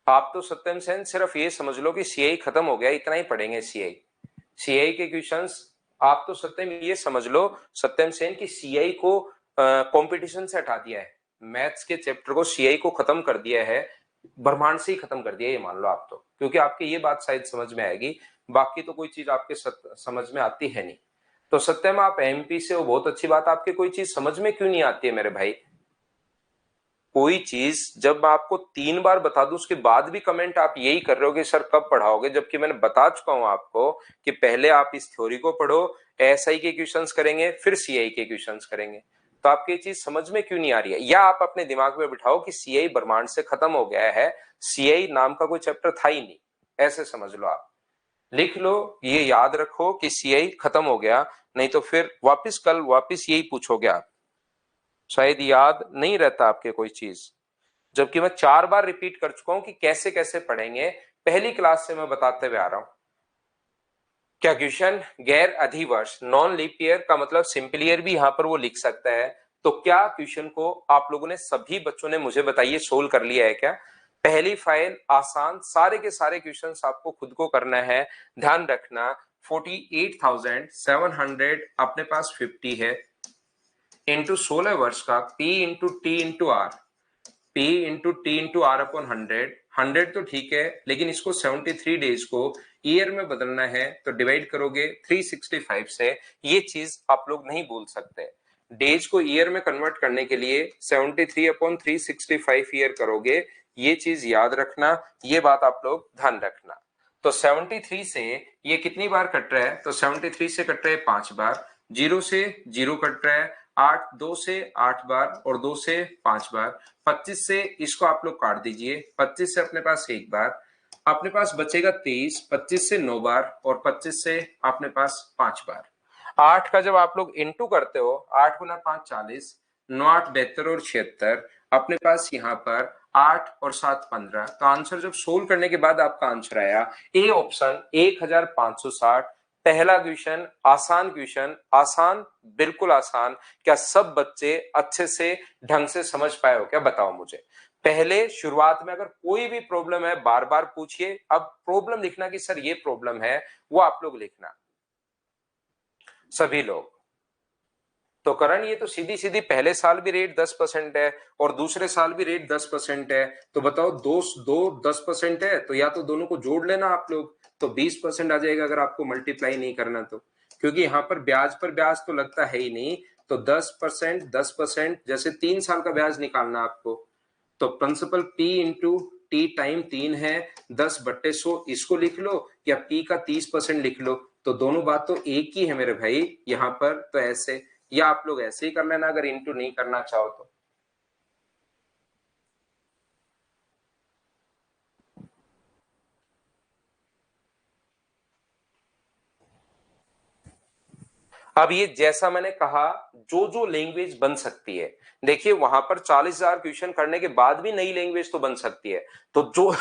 आप तो सत्यम सेन सिर्फ ये समझ लो कि सीआई खत्म हो गया, इतना ही पढ़ेंगे सीआई। सीआई के क्वेश्चंस आप तो सत्यम ये समझ लो सत्यम सेन की सीआई को कंपटीशन से हटा दिया है, मैथ्स के चैप्टर को सीआई को खत्म कर दिया है, ब्रह्मांड से ही खत्म कर दिया, ये मान लो आप तो, क्योंकि आपकी ये बात शायद समझ में आएगी, बाकी तो कोई चीज आपके समझ में आती है नहीं। तो सत्यम आप एमपी से हो, बहुत अच्छी बात, आपके कोई चीज समझ में क्यों नहीं आती है मेरे भाई? कोई चीज जब मैं आपको 3 बार बता दूं उसके बाद भी कमेंट आप यही कर रहे हो कि सर कब पढ़ाओगे, जबकि मैंने बता चुका हूं आपको कि पहले आप इस थ्योरी को पढ़ो, एसआई के क्वेश्चंस करेंगे फिर सीआई के क्वेश्चंस करेंगे। तो आपकी ये चीज समझ में क्यों नहीं आ रही है? या आप अपने दिमाग में बिठाओ कि सीआई ब्रह्मांड से खत्म हो गया है, सीआई नाम का कोई चैप्टर था ही नहीं, ऐसे समझ लो आप। लिख लो, ये याद रखो कि सीआई खत्म हो गया, नहीं तो फिर वापिस कल वापिस यही पूछोगे आप, शायद याद नहीं रहता आपके कोई चीज, जबकि मैं 4 बार रिपीट कर चुका हूं कि कैसे कैसे पढ़ेंगे, पहली क्लास से मैं बताते हुए आ रहा हूं। क्या क्वेश्चन गैर अधिवर्ष नॉन लीप ईयर का मतलब सिंपल ईयर भी यहाँ पर वो लिख सकता है? तो क्या क्वेश्चन को आप लोगों ने सभी बच्चों ने मुझे बताइए सोल्व कर लिया है क्या? पहली फाइल आसान, सारे के सारे क्वेश्चंस आपको खुद को करना है। ध्यान रखना 48,700 अपने पास 50 है इंटू 16 वर्ष का P into T into R, P into T into R upon 100 तो ठीक है, लेकिन इसको 73 डेज को ईयर में बदलना है तो डिवाइड करोगे 365 से। ये चीज आप लोग नहीं भूल सकते। डेज को ईयर में कन्वर्ट करने के लिए 73 अपॉन 365 ईयर करोगे, ये चीज याद रखना, ये बात आप लोग ध्यान रखना। तो 73 से ये कितनी बार कट रहा है? तो 73 से कट रहा है 5 बार, 0 से 0 कट रहा है 8, 2 से 8 बार और 2 से 5 बार, 25 से इसको आप लोग काट दीजिए, 25 से अपने पास एक बार, अपने पास बचेगा 23, 25 से 9 बार और 25 से अपने पास 5 बार। 8 का जब आप लोग इंटू करते हो, 8 गुना 5 40, 9 8 72 और 76, अपने पास यहाँ पर 8 और 7 15। तो आंसर जब सोल्व करने के बाद आपका आंसर आया ए ऑप्शन 1560। पहला क्वेश्चन आसान क्वेश्चन, आसान बिल्कुल आसान। क्या सब बच्चे अच्छे से ढंग से समझ पाए हो क्या? बताओ मुझे। पहले शुरुआत में अगर कोई भी प्रॉब्लम है बार बार पूछिए। अब प्रॉब्लम लिखना कि सर ये प्रॉब्लम है, वो आप लोग लिखना सभी लोग। तो करण ये तो सीधी सीधी पहले साल भी रेट 10% है और दूसरे साल भी रेट 10% है, तो बताओ दो दो 10% है तो या तो दोनों को जोड़ लेना आप लोग, तो 20% आ जाएगा अगर आपको मल्टीप्लाई नहीं करना तो, क्योंकि यहाँ पर ब्याज तो लगता है ही नहीं। तो 10%, 10% जैसे 3 साल का ब्याज निकालना आपको, तो principal P into T time 3 है, 10/100 इसको लिख लो या P का 30% लिख लो, तो दोनों बात तो एक ही है मेरे भाई यहाँ पर। तो ऐसे, या आप लोग ऐसे ही कर लेना अगर इंटू नहीं करना चाहो तो। अब ये जैसा मैंने कहा, जो जो लैंग्वेज बन सकती है, देखिए वहां पर 40,000 क्वेश्चन करने के बाद भी नई लैंग्वेज तो बन सकती है। तो जो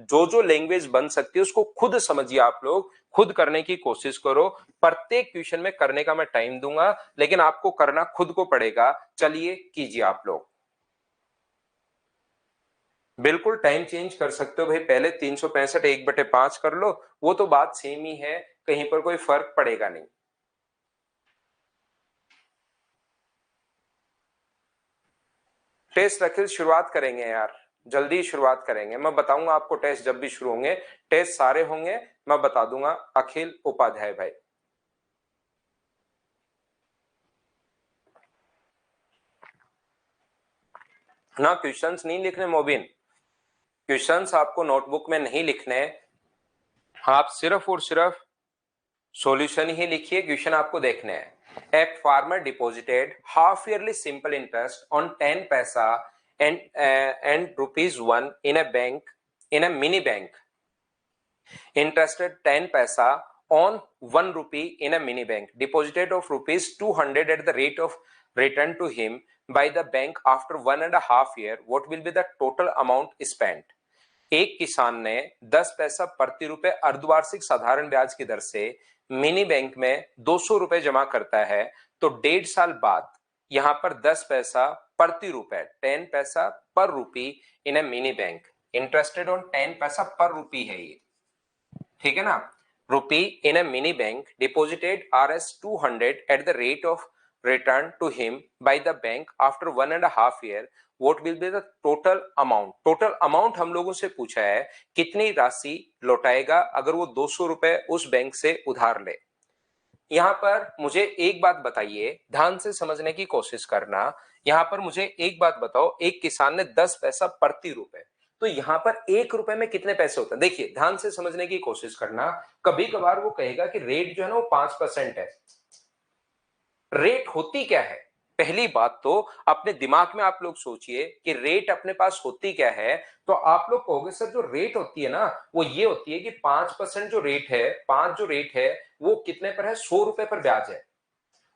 जो जो लैंग्वेज बन सकती है उसको खुद समझिए, आप लोग खुद करने की कोशिश करो। प्रत्येक क्वेश्चन में करने का मैं टाइम दूंगा, लेकिन आपको करना खुद को पड़ेगा। चलिए कीजिए आप लोग। बिल्कुल टाइम चेंज कर सकते हो भाई, पहले 365 1/5 कर लो, वो तो बात सेम ही है, कहीं पर कोई फर्क पड़ेगा नहीं। टेस्ट अखिल शुरुआत करेंगे यार, जल्दी शुरुआत करेंगे। मैं बताऊंगा आपको टेस्ट जब भी शुरू होंगे, टेस्ट सारे होंगे मैं बता दूंगा। अखिल उपाध्याय भाई, ना क्वेश्चंस नहीं लिखने मोबिन, क्वेश्चंस आपको नोटबुक में नहीं लिखने, आप सिर्फ और सिर्फ सॉल्यूशन ही लिखिए, क्वेश्चन आपको देखने हैं। A farmer deposited half yearly simple interest on 10 पैसा and ₹1 in a bank, in a mini bank, interested 10 paisa on 1 rupee in a mini bank, deposited of ₹200 at the rate of return to him by the bank after 1.5 year, what will be the total amount spent? एक किसान ने 10 पैसा प्रति रुपए अर्धवार्षिक साधारण ब्याज की दर से मिनी बैंक में 200 रुपए जमा करता है, तो 1.5 साल बाद यहां पर 10 पैसा प्रति रुपए, 10 पैसा पर rupee in a mini bank, interested on 10 पैसा पर रुपी है ये, ठीक है ना? Rupee in a mini bank deposited Rs 200 at the rate of return to him by the bank after 1.5 year, what will be the total amount? Total amount हम लोगों से पूछा है कितनी राशि लौटाएगा अगर वो 200 रुपए उस बैंक से उधार ले। यहां पर मुझे एक बात बताइए, ध्यान से समझने की कोशिश करना। यहां पर मुझे एक बात बताओ, एक किसान ने 10 पैसा प्रति रुपए, तो यहां पर 1 रुपए में कितने पैसे होते हैं? देखिए ध्यान से समझने की कोशिश करना। कभी कभार वो कहेगा कि रेट जो है ना वो 5% है। रेट होती क्या है? पहली बात तो अपने दिमाग में आप लोग सोचिए कि रेट अपने पास होती क्या है। तो आप लोग कहोगे सर जो रेट होती है ना वो ये होती है कि 5% जो रेट है, 5 जो रेट है वो कितने पर है? 100 रुपए पर ब्याज है।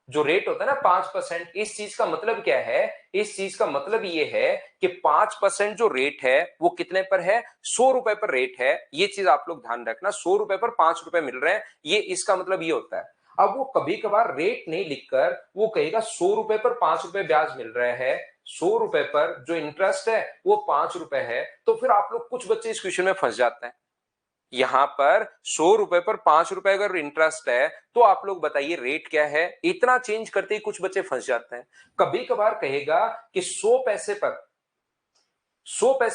जो रेट होता है ना 5%, इस चीज का मतलब क्या है? इस चीज का मतलब ये है कि 5% जो रेट है वो कितने पर है? 100 रुपए पर रेट है। ये चीज आप लोग ध्यान रखना, 100 रुपए पर 5 रुपए मिल रहे हैं, ये इसका मतलब ये होता है। अब वो कभी कभार रेट नहीं लिखकर वो कहेगा 100 रुपए पर 5 रुपए ब्याज मिल रहा है, 100 रुपए पर जो इंटरेस्ट है वो 5 रुपए है। तो फिर आप लोग, कुछ बच्चे इस क्वेश्चन में फंस जाते हैं। यहां पर 100 रुपए पर 5 रुपए अगर इंटरेस्ट है तो आप लोग बताइए रेट क्या है? इतना चेंज करते ही कुछ बच्चे फंस जाते हैं। कभी कभार कहेगा कि 100 पैसे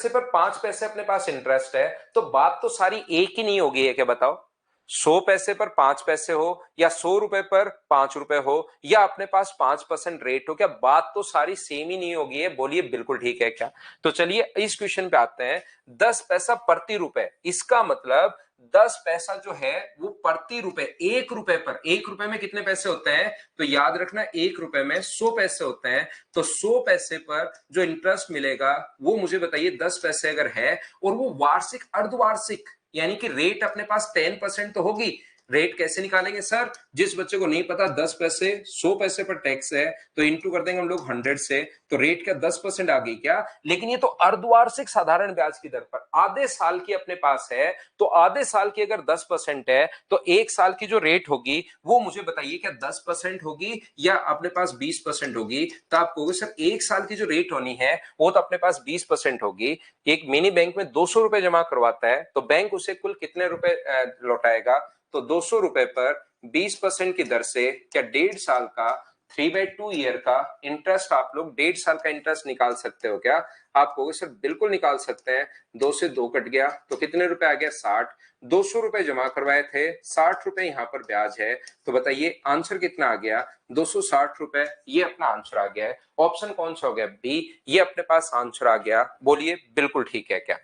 पर 5 पैसे अपने पास इंटरेस्ट है, तो बात तो सारी एक ही नहीं होगी है क्या? बताओ, 100 पैसे पर 5 पैसे हो या 100 रुपए पर 5 रुपए हो या अपने पास 5% रेट हो, क्या बात तो सारी सेम ही नहीं होगी है? बोलिए बिल्कुल ठीक है क्या? तो चलिए इस क्वेश्चन पे आते हैं। 10 पैसा प्रति रुपए, इसका मतलब 10 पैसा जो है वो प्रति रुपए, 1 रुपए पर, 1 रुपए में कितने पैसे होते हैं? तो याद रखना 1 रुपए में 100 पैसे होते हैं। तो 100 पैसे पर जो इंटरेस्ट मिलेगा वो मुझे बताइए 10 पैसे अगर है, और वो वार्षिक अर्धवार्षिक, यानी कि रेट अपने पास 10% तो होगी। रेट कैसे निकालेंगे सर? जिस बच्चे को नहीं पता, 10 पैसे 100 पैसे पर टैक्स है तो इंटू कर देंगे हम लोग 100 से, तो रेट क्या 10% आ गई क्या? लेकिन ये तो अर्धवार्षिक साधारण ब्याज की दर पर आधे साल की अपने पास है। तो आधे साल की अगर 10% है तो एक साल की जो रेट होगी वो मुझे बताइए क्या 10% होगी या अपने पास 20% होगी? तो आप कहोगे सर एक साल की जो रेट होनी है वो तो अपने पास 20% होगी। एक मिनी बैंक में 200 रुपए जमा करवाता है तो बैंक उसे कुल कितने रुपए लौटाएगा? तो 200 रुपए पर 20% की दर से क्या 1.5 साल का, 3/2 ईयर का इंटरेस्ट आप लोग 1.5 साल का इंटरेस्ट निकाल सकते हो क्या? आप कहोगे सर बिल्कुल निकाल सकते हैं। 2 से 2 कट गया तो कितने रुपए आ गया? 60। 200 रुपए जमा करवाए थे, 60 रुपए यहाँ पर ब्याज है, तो बताइए आंसर कितना आ गया? 260 रुपए। ये अपना आंसर आ गया है। ऑप्शन कौन सा हो गया? बी, ये अपने पास आंसर आ गया। बोलिए बिल्कुल ठीक है क्या?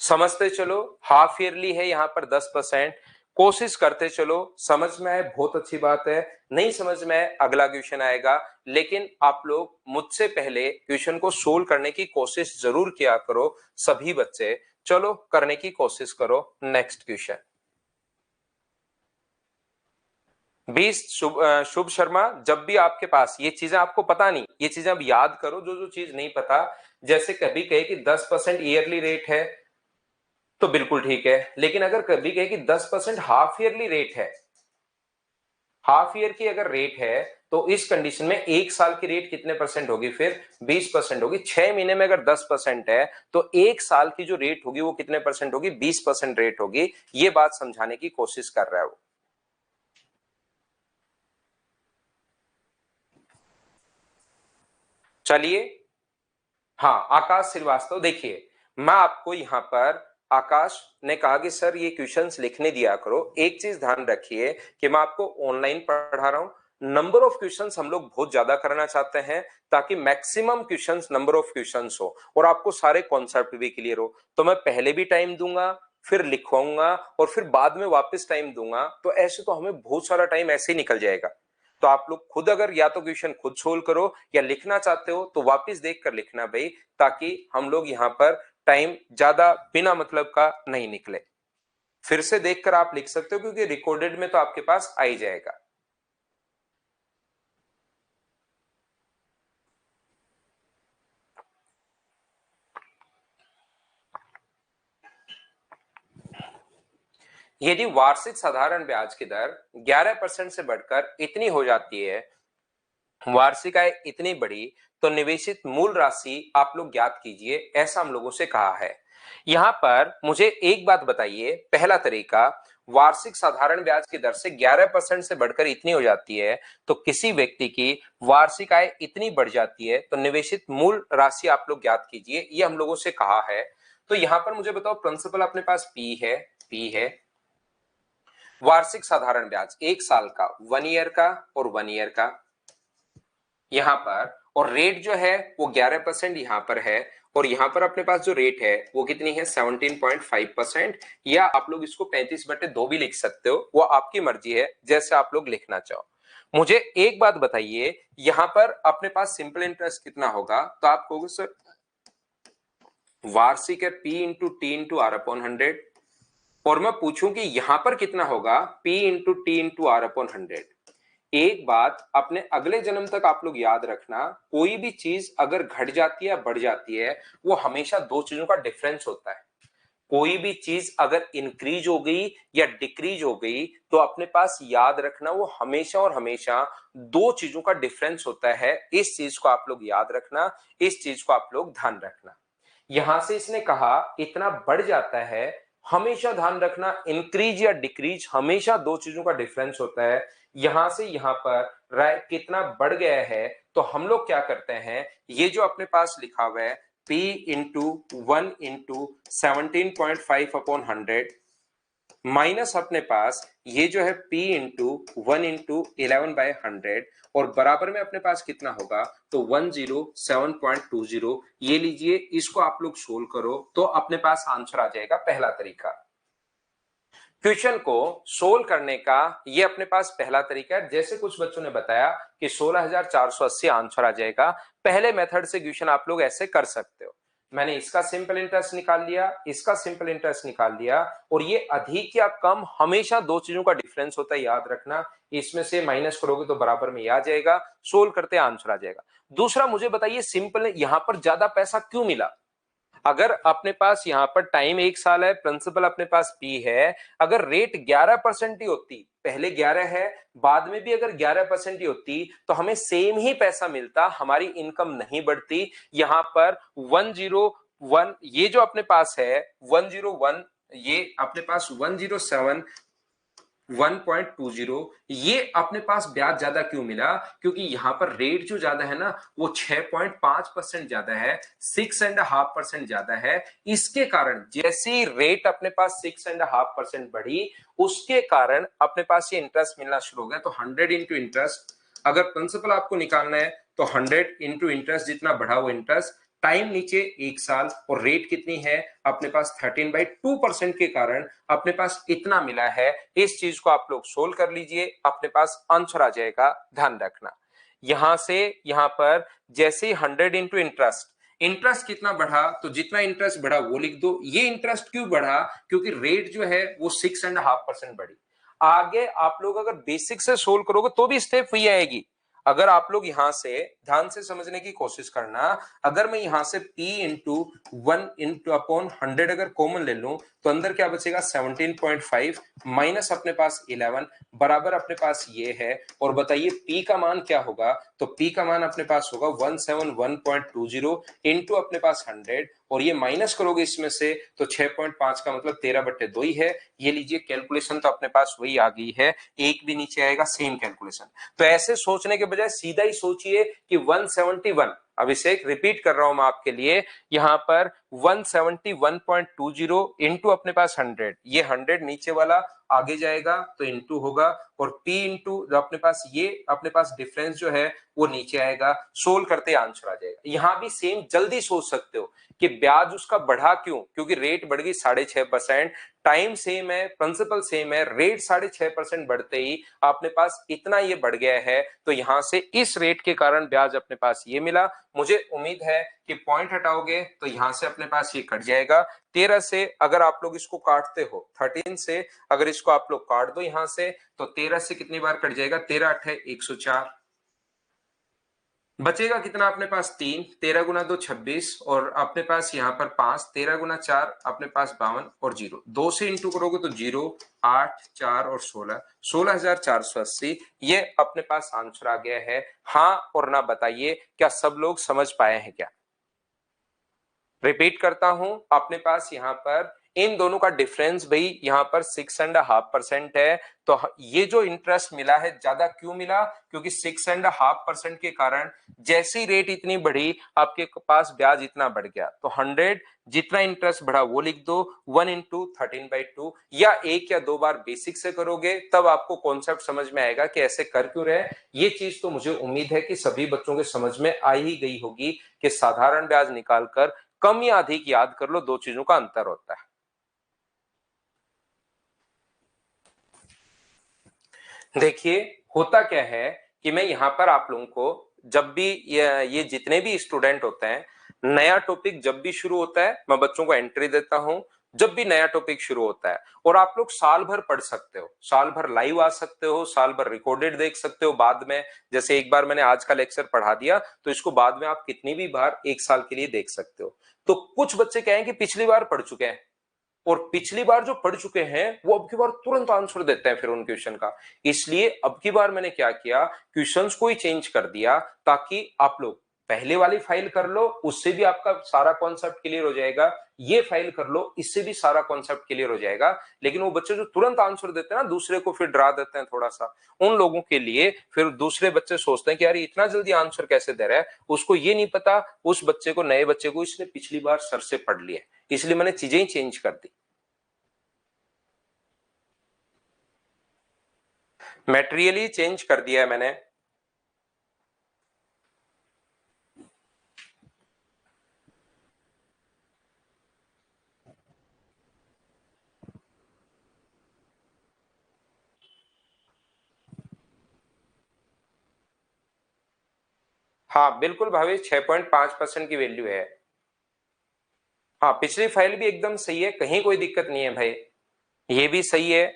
समझते चलो, हाफ ईयरली है यहाँ पर 10%। कोशिश करते चलो, समझ में आए बहुत अच्छी बात है, नहीं समझ में आए अगला क्वेश्चन आएगा। लेकिन आप लोग मुझसे पहले क्वेश्चन को सोल्व करने की कोशिश जरूर किया करो सभी बच्चे। चलो करने की कोशिश करो। Next question. 20 शुभ शर्मा, जब भी आपके पास ये चीजें आपको पता नहीं, ये चीजें अब याद करो जो जो चीज नहीं पता। जैसे कभी कहे कि 10% ईयरली रेट है तो बिल्कुल ठीक है, लेकिन अगर कभी कहे कि 10% हाफ ईयरली रेट है, हाफ ईयर की अगर रेट है, तो इस कंडीशन में एक साल की रेट कितने परसेंट होगी? फिर 20% होगी। 6 महीने में अगर 10% है तो एक साल की जो रेट होगी वो कितने परसेंट होगी? 20% रेट होगी। ये बात समझाने की कोशिश कर रहा है वो। चलिए, हाँ आकाश श्रीवास्तव, देखिए मैं आपको यहां पर, आकाश ने कहा कि सर ये क्वेश्चंस लिखने दिया करो। एक चीज ध्यान रखिए कि मैं आपको ऑनलाइन पढ़ा रहा हूं, नंबर ऑफ क्वेश्चंस हम लोग बहुत ज्यादा करना चाहते हैं ताकि maximum questions, number of questions हो और आपको सारे कॉन्सेप्ट भी क्लियर हो। तो मैं पहले भी टाइम दूंगा, फिर लिखवाऊंगा और फिर बाद में वापस टाइम दूंगा, तो ऐसे तो हमें बहुत सारा टाइम ऐसे ही निकल जाएगा। तो आप लोग खुद अगर या तो क्वेश्चन खुद सोल्व करो या लिखना चाहते हो तो वापस देख कर लिखना भाई, ताकि हम लोग यहां पर टाइम ज्यादा बिना मतलब का नहीं निकले। फिर से देखकर आप लिख सकते हो क्योंकि रिकॉर्डेड में तो आपके पास आ ही जाएगा। यदि वार्षिक साधारण ब्याज की दर 11% से बढ़कर इतनी हो जाती है, वार्षिक आय इतनी बड़ी, तो निवेशित मूल राशि आप लोग ज्ञात कीजिए, ऐसा हम लोगों से कहा है। यहां पर मुझे एक बात बताइए, पहला तरीका, वार्षिक साधारण ब्याज की दर से 11% से बढ़कर इतनी हो जाती है, तो किसी व्यक्ति की वार्षिक आय इतनी बढ़ जाती है तो निवेशित मूल राशि आप लोग ज्ञात कीजिए, ये हम लोगों से कहा है। तो यहां पर मुझे बताओ, प्रिंसिपल अपने पास पी है, वार्षिक साधारण ब्याज एक साल का, 1 ईयर का और 1 ईयर का यहां पर, और रेट जो है वो 11% यहां पर है, और यहां पर अपने पास जो रेट है वो कितनी है? 17.5%, या आप लोग इसको 35/2 भी लिख सकते हो, वो आपकी मर्जी है जैसे आप लोग लिखना चाहो। मुझे एक बात बताइए, यहां पर अपने पास सिंपल इंटरेस्ट कितना होगा? तो आप कहोगे सर वार्षिक है P into T into R upon 100, और मैं पूछूं कि यहां पर कितना होगा? P into T into R upon 100। एक बात अपने अगले जन्म तक आप लोग याद रखना, कोई भी चीज अगर घट जाती है बढ़ जाती है, वो हमेशा दो चीजों का डिफरेंस होता है। कोई भी चीज अगर इंक्रीज हो गई या डिक्रीज हो गई, तो अपने पास याद रखना वो हमेशा और हमेशा दो चीजों का डिफरेंस होता है। इस चीज को आप लोग याद रखना, इस चीज को आप लोग ध्यान रखना। यहां से इसने कहा इतना बढ़ जाता है, हमेशा ध्यान रखना इंक्रीज या डिक्रीज हमेशा दो चीजों का डिफरेंस होता है। यहां से यहां पर कितना बढ़ गया है, तो हम लोग क्या करते हैं, ये जो अपने पास लिखा हुआ है P into 1 into 17.5 upon 100 minus अपने पास ये जो है P इंटू 1 इंटू 11/100 और बराबर में अपने पास कितना होगा, तो 107.20। ये लीजिए, इसको आप लोग सोल्व करो तो अपने पास आंसर आ जाएगा। पहला तरीका क्वेश्चन को सोल्व करने का, ये अपने पास पहला तरीका है। जैसे कुछ बच्चों ने बताया कि 16,480 आंसर आ जाएगा, पहले मेथड से क्वेश्चन आप लोग ऐसे कर सकते हो। मैंने इसका सिंपल इंटरेस्ट निकाल लिया, इसका सिंपल इंटरेस्ट निकाल लिया, और ये अधिक या कम हमेशा दो चीजों का डिफरेंस होता है, याद रखना। इसमें से माइनस करोगे तो बराबर में आ जाएगा, सोल्व करते आंसर आ जाएगा। दूसरा मुझे बताइए, सिंपल यहां पर ज्यादा पैसा क्यों मिला? अगर अपने पास यहां पर टाइम 1 साल है, प्रिंसिपल अपने पास पी है, अगर रेट 11% ही होती, पहले 11 है बाद में भी अगर 11% ही होती, तो हमें सेम ही पैसा मिलता, हमारी इनकम नहीं बढ़ती। यहां पर 101 ये जो अपने पास है 101, ये अपने पास 107.1.20, ये अपने पास ब्याज ज्यादा क्यों मिला? क्योंकि यहां पर रेट जो ज्यादा है ना, वो 6.5% ज्यादा है, 6.5% ज्यादा है। इसके कारण जैसी रेट अपने पास 6.5% बढ़ी, उसके कारण अपने पास ये इंटरेस्ट मिलना शुरू हो गया। तो 100 इंटू इंटरेस्ट, अगर प्रिंसिपल आपको निकालना है तो 100 इंटू इंटरेस्ट, जितना बढ़ा वो इंटरेस्ट, टाइम नीचे 1 साल, और रेट कितनी है अपने पास 13/2% के कारण अपने पास इतना मिला है। इस चीज को आप लोग सोल्व कर लीजिए, अपने पास आंसर आ जाएगा। ध्यान रखना, यहां से यहां पर जैसे 100 इंटू इंटरेस्ट, इंटरेस्ट कितना बढ़ा, तो जितना इंटरेस्ट बढ़ा वो लिख दो। ये इंटरेस्ट क्यों बढ़ा? क्योंकि रेट जो है वो 6.5% बढ़ी। आगे आप लोग अगर बेसिक से सोल्व करोगे तो भी स्टेप वही आएगी। अगर आप लोग यहां से ध्यान से समझने की कोशिश करना, अगर मैं यहां से P इंटू 1 इंटू अपॉन 100 अगर कॉमन ले लूं, तो अंदर क्या बचेगा 17.5 माइनस अपने पास 11 बराबर अपने पास ये है। और बताइए P का मान क्या होगा? तो P का मान अपने पास होगा 171.20 इंटू अपने पास 100, और ये माइनस करोगे इसमें से तो 6.5 का मतलब 13/2 ही है। ये लीजिए, कैलकुलेशन तो अपने पास वही आ गई है, एक भी नीचे आएगा, सेम कैलकुलेशन। तो ऐसे सोचने के बजाय सीधा ही सोचिए कि 171, अभिषेक रिपीट कर रहा हूं मैं आपके लिए, यहां पर 171.20 इंटू अपने पास 100, ये 100 नीचे वाला आगे जाएगा तो इंटू होगा, और P इंटू अपने पास ये अपने पास डिफरेंस जो है वो नीचे आएगा। सोल्व करते आंसर आ जाएगा। यहां भी सेम जल्दी सोच सकते हो कि ब्याज उसका बढ़ा क्यों, क्योंकि रेट बढ़ गई 6.5%, टाइम सेम है, प्रिंसिपल सेम है, रेट 6.5% बढ़ते ही अपने पास इतना ये बढ़ गया है, तो यहां से इस रेट के कारण ब्याज अपने पास ये मिला। मुझे उम्मीद है कि पॉइंट हटाओगे तो यहां से अपने पास ये कट जाएगा। 13 से अगर आप लोग इसको काटते हो, 13 से अगर इसको आप लोग काट दो यहां से, तो 13 से कितनी बार कट जाएगा, 13 8 104, बचेगा कितना अपने पास 3, 13 गुना 2 26, और अपने पास यहाँ पर 5, 13 गुना 4 अपने पास 52, और 0 2 से इंटू करोगे तो 0 8 4 और 16, 16,480, ये अपने पास आंसर आ गया है। हाँ और ना बताइए, क्या सब लोग समझ पाए हैं क्या? रिपीट करता हूं, अपने पास यहाँ पर इन दोनों का डिफरेंस भाई यहाँ पर 6.5% है। तो ये जो इंटरेस्ट मिला है ज्यादा क्यों मिला? क्योंकि 6.5% के कारण जैसी रेट इतनी बढ़ी, आपके पास ब्याज इतना बढ़ गया। तो 100 जितना इंटरेस्ट बढ़ा वो लिख दो, 1 इंटू 13/2, या एक या दो बार बेसिक से करोगे तब आपको कॉन्सेप्ट समझ में आएगा कि ऐसे कर क्यों रहे। ये चीज तो मुझे उम्मीद है कि सभी बच्चों के समझ में आ ही गई होगी कि साधारण ब्याज निकालकर कम या अधिक याद कर लो, दो चीजों का अंतर होता है। देखिए, होता क्या है कि मैं यहां पर आप लोगों को जब भी ये जितने भी स्टूडेंट होते हैं, नया टॉपिक जब भी शुरू होता है मैं बच्चों को एंट्री देता हूं, जब भी नया टॉपिक शुरू होता है। और आप लोग साल भर पढ़ सकते हो, साल भर लाइव आ सकते हो, साल भर रिकॉर्डेड देख सकते हो बाद में। जैसे एक बार मैंने आज का लेक्चर पढ़ा दिया तो इसको बाद में आप कितनी भी बार एक साल के लिए देख सकते हो। तो कुछ बच्चे क्या है कि पिछली बार पढ़ चुके हैं और पिछली बार जो पढ़ चुके हैं वो अब की बार तुरंत आंसर देते हैं फिर उन क्वेश्चन का। इसलिए अब की बार मैंने क्या किया, क्वेश्चंस को ही चेंज कर दिया ताकि आप लोग पहले वाली फाइल कर लो, उससे भी आपका सारा कॉन्सेप्ट क्लियर हो जाएगा। ये फाइल कर लो, इससे भी सारा कॉन्सेप्ट क्लियर हो जाएगा। लेकिन वो बच्चे जो तुरंत आंसर देते हैं ना, दूसरे को फिर डरा देते हैं थोड़ा सा, उन लोगों के लिए फिर दूसरे बच्चे सोचते हैं कि यार इतना जल्दी आंसर कैसे दे रहा है। उसको ये नहीं पता, उस बच्चे को, नए बच्चे को, इसने पिछली बार सर से पढ़ लिया, इसलिए मैंने चीजें ही चेंज कर दी। मटेरियली चेंज कर दिया है मैंने। हाँ बिल्कुल भावेश, 6.5% की वैल्यू है। हाँ पिछली फाइल भी एकदम सही है, कहीं कोई दिक्कत नहीं है भाई, ये भी सही है।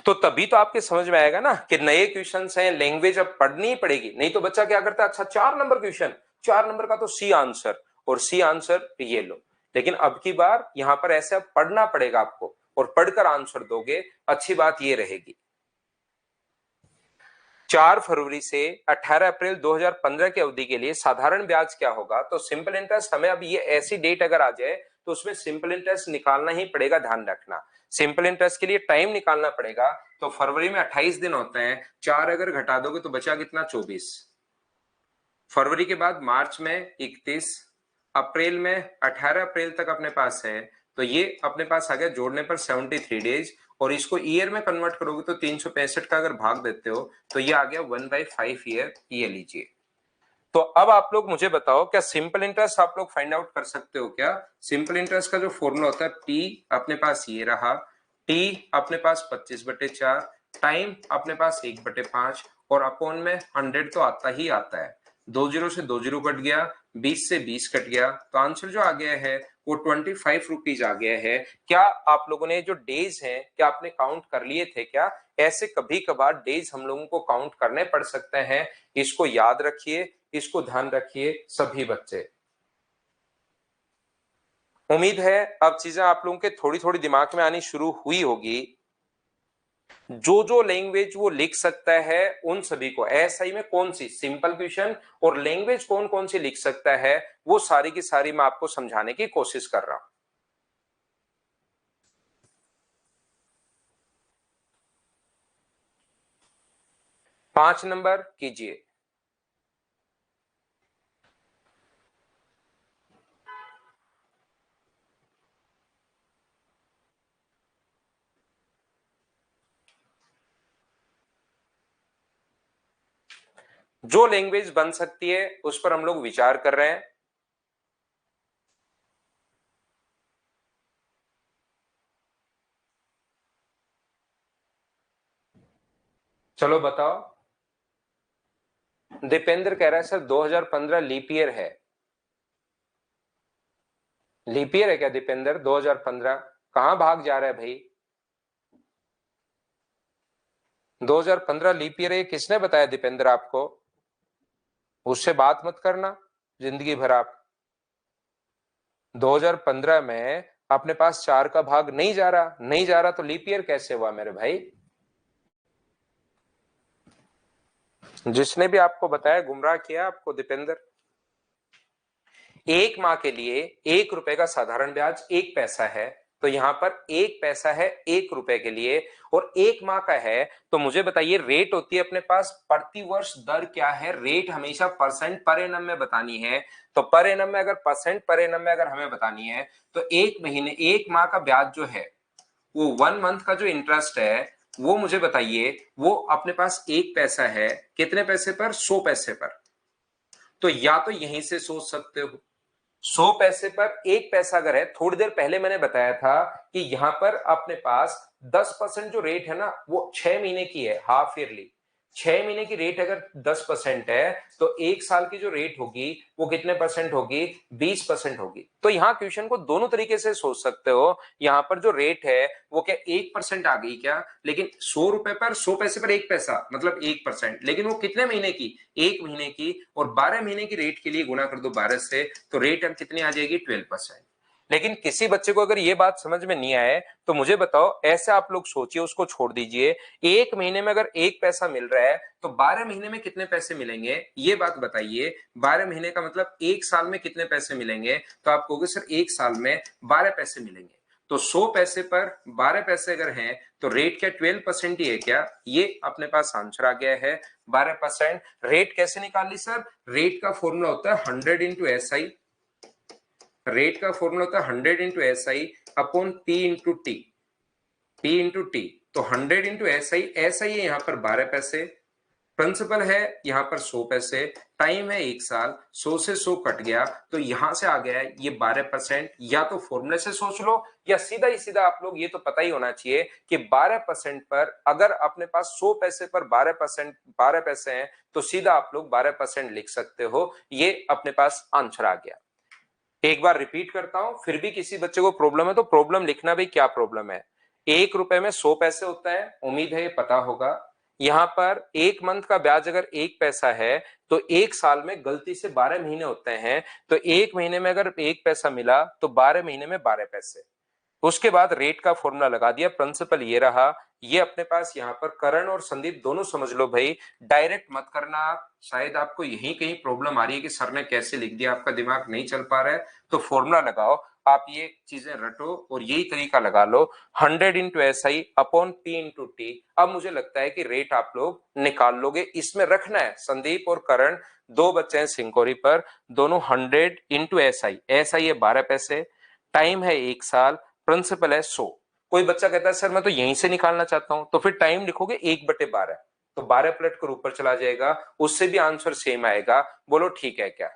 तो तभी तो आपके समझ में आएगा ना कि नए क्वेश्चन हैं, लैंग्वेज अब पढ़नी ही पड़ेगी। नहीं तो बच्चा क्या करता है, अच्छा 4 नंबर क्वेश्चन, 4 नंबर का तो सी आंसर, और सी आंसर ये लो। लेकिन अब की बार यहां पर ऐसे अब पढ़ना पड़ेगा आपको, और पढ़कर आंसर दोगे। अच्छी बात ये रहेगी 4 फरवरी से 18 अप्रैल 2015 की अवधि के लिए साधारण ब्याज क्या होगा। तो सिंपल इंटरेस्ट, हमें अब ये ऐसी डेट अगर आ जाए तो उसमें सिंपल इंटरेस्ट निकालना ही पड़ेगा, ध्यान रखना। सिंपल इंटरेस्ट के लिए टाइम निकालना पड़ेगा। तो फरवरी में 28 दिन होते हैं, 4 अगर घटा दोगे तो बचा कितना, 24। फरवरी के बाद मार्च में 31, अप्रैल में 18 अप्रैल तक अपने पास है। तो ये अपने पास आ गया जोड़ने पर 73 डेज। और इसको ईयर में कन्वर्ट करोगे तो 365 का अगर भाग देते हो तो ये आ गया 1/5 ईयर, ये लीजिए। तो अब आप लोग मुझे बताओ, क्या सिंपल इंटरेस्ट आप लोग फाइंड आउट कर सकते हो क्या। सिंपल इंटरेस्ट का जो फॉर्मूला होता है, टी अपने पास ये रहा, टी अपने पास 25/4, टाइम अपने पास 1/5, और अपॉन में 100 तो आता ही आता है। 20 से 20 कट गया, 20 से 20 कट गया, तो आंसर जो आ गया है वो 25 रुपीज आ गया है। क्या आप लोगों ने जो डेज हैं, क्या आपने काउंट कर लिए थे क्या। ऐसे कभी कभार डेज हम लोगों को काउंट करने पड़ सकते हैं, इसको याद रखिए, इसको ध्यान रखिए सभी बच्चे। उम्मीद है अब चीजें आप लोगों के थोड़ी थोड़ी दिमाग में आनी शुरू हुई होगी। जो जो लैंग्वेज वो लिख सकता है उन सभी को, एसआई में कौन सी सिंपल क्वेश्चन और लैंग्वेज कौन कौन सी लिख सकता है, वो सारी की सारी मैं आपको समझाने की कोशिश कर रहा हूं। 5 नंबर कीजिए। जो लैंग्वेज बन सकती है उस पर हम लोग विचार कर रहे हैं। चलो बताओ। दीपेंद्र कह रहा है सर 2015 लीप ईयर है। लीप ईयर है क्या दीपेंद्र 2015? कहां भाग जा रहा है भाई। 2015 लीप ईयर है, किसने बताया दीपेंद्र आपको। उससे बात मत करना जिंदगी भर आप। 2015 में अपने पास 4 का भाग नहीं जा रहा, नहीं जा रहा तो लीप ईयर कैसे हुआ मेरे भाई। जिसने भी आपको बताया गुमराह किया आपको दीपेंद्र। एक माह के लिए 1 रुपए का साधारण ब्याज 1 पैसा है, तो यहां पर 1 पैसा है 1 रुपए के लिए, और 1 माह का है। तो मुझे बताइए रेट होती है अपने पास प्रति वर्ष दर क्या है। रेट हमेशा परसेंट पर एनम में बतानी है। तो पर एनम में अगर परसेंट पर एनम में अगर हमें बतानी है तो 1 महीने 1 माह का ब्याज जो है, वो 1 मंथ का जो इंटरेस्ट है वो मुझे बताइए, वो अपने पास 1 पैसा है। कितने पैसे पर, 100 पैसे पर। तो या तो यहीं से सोच सकते हो 100 पैसे पर 1 पैसा अगर है, थोड़ी देर पहले मैंने बताया था कि यहां पर अपने पास 10% जो रेट है ना वो 6 महीने की है, हाफ ईयरली। 6 महीने की रेट अगर 10% है तो एक साल की जो रेट होगी वो कितने परसेंट होगी? 20% होगी। तो यहाँ क्वेश्चन को दोनों तरीके से सोच सकते हो। यहाँ पर जो रेट है वो क्या 1% आ गई क्या? लेकिन 100 रुपए पर 100 पैसे पर 1 पैसा मतलब 1%, लेकिन वो कितने महीने की? 1 महीने की। और 12 महीने की रेट के लिए गुना कर दो 12 से, तो रेट अब कितनी आ जाएगी? 12%। लेकिन किसी बच्चे को अगर ये बात समझ में नहीं आए तो मुझे बताओ, ऐसे आप लोग सोचिए, उसको छोड़ दीजिए। एक महीने में अगर 1 पैसा मिल रहा है तो 12 महीने में कितने पैसे मिलेंगे? ये बात बताइए। 12 महीने का मतलब एक साल में कितने पैसे मिलेंगे? तो आप कहोगे सर एक साल में 12 पैसे मिलेंगे। तो 100 पैसे पर 12 पैसे अगर हैं तो रेट क्या 12% ही है क्या? ये अपने पास आंसर आ गया है 12%। रेट कैसे निकाल ली सर? रेट का फॉर्मूला होता है 100 इंटू SI। रेट का फॉर्मूला होता है 100 into SI upon P into T. P into T. तो 100 इंटू SI, SI है यहाँ पर 12 पैसे, प्रिंसिपल है यहाँ पर 100 पैसे, टाइम है एक साल, 100 से 100 कट गया तो यहां से आ गया है ये 12%। या तो फॉर्मूले से सोच लो या सीधा ही सीधा आप लोग, ये तो पता ही होना चाहिए कि 12% पर अगर अपने पास 100 पैसे पर 12%, 12 पैसे हैं तो सीधा आप लोग 12% लिख सकते हो। ये अपने पास आंसर आ गया। एक बार रिपीट करता हूं, फिर भी किसी बच्चे को प्रॉब्लम है तो प्रॉब्लम लिखना भी, क्या प्रॉब्लम है। 1 रुपए में 100 पैसे होता है, उम्मीद है ये पता होगा। यहां पर एक मंथ का ब्याज अगर 1 पैसा है तो एक साल में गलती से 12 महीने होते हैं, तो एक महीने में अगर 1 पैसा मिला तो 12 महीने में 12 पैसे। उसके बाद रेट का फॉर्मूला लगा दिया, प्रिंसिपल ये रहा। ये अपने पास यहाँ पर करण और संदीप दोनों समझ लो भाई, डायरेक्ट मत करना आप। शायद आपको यही कहीं प्रॉब्लम आ रही है कि सर ने कैसे लिख दिया, आपका दिमाग नहीं चल पा रहा है, तो फॉर्मूला लगाओ। आप ये चीजें रटो और यही तरीका लगा लो, 100 into SI upon P into T. अब मुझे लगता है कि रेट आप लोग निकाल लोगे। इसमें रखना है संदीप और करण, दो बच्चे हैं सिंकोरी पर, दोनों 100 इंटू SI, SI है 12 पैसे, टाइम है एक साल, प्रिंसिपल है 100। कोई बच्चा कहता है सर मैं तो यहीं से निकालना चाहता हूं, तो फिर टाइम लिखोगे 1/12, तो 12 पलट कर ऊपर चला जाएगा, उससे भी आंसर सेम आएगा। बोलो ठीक है क्या?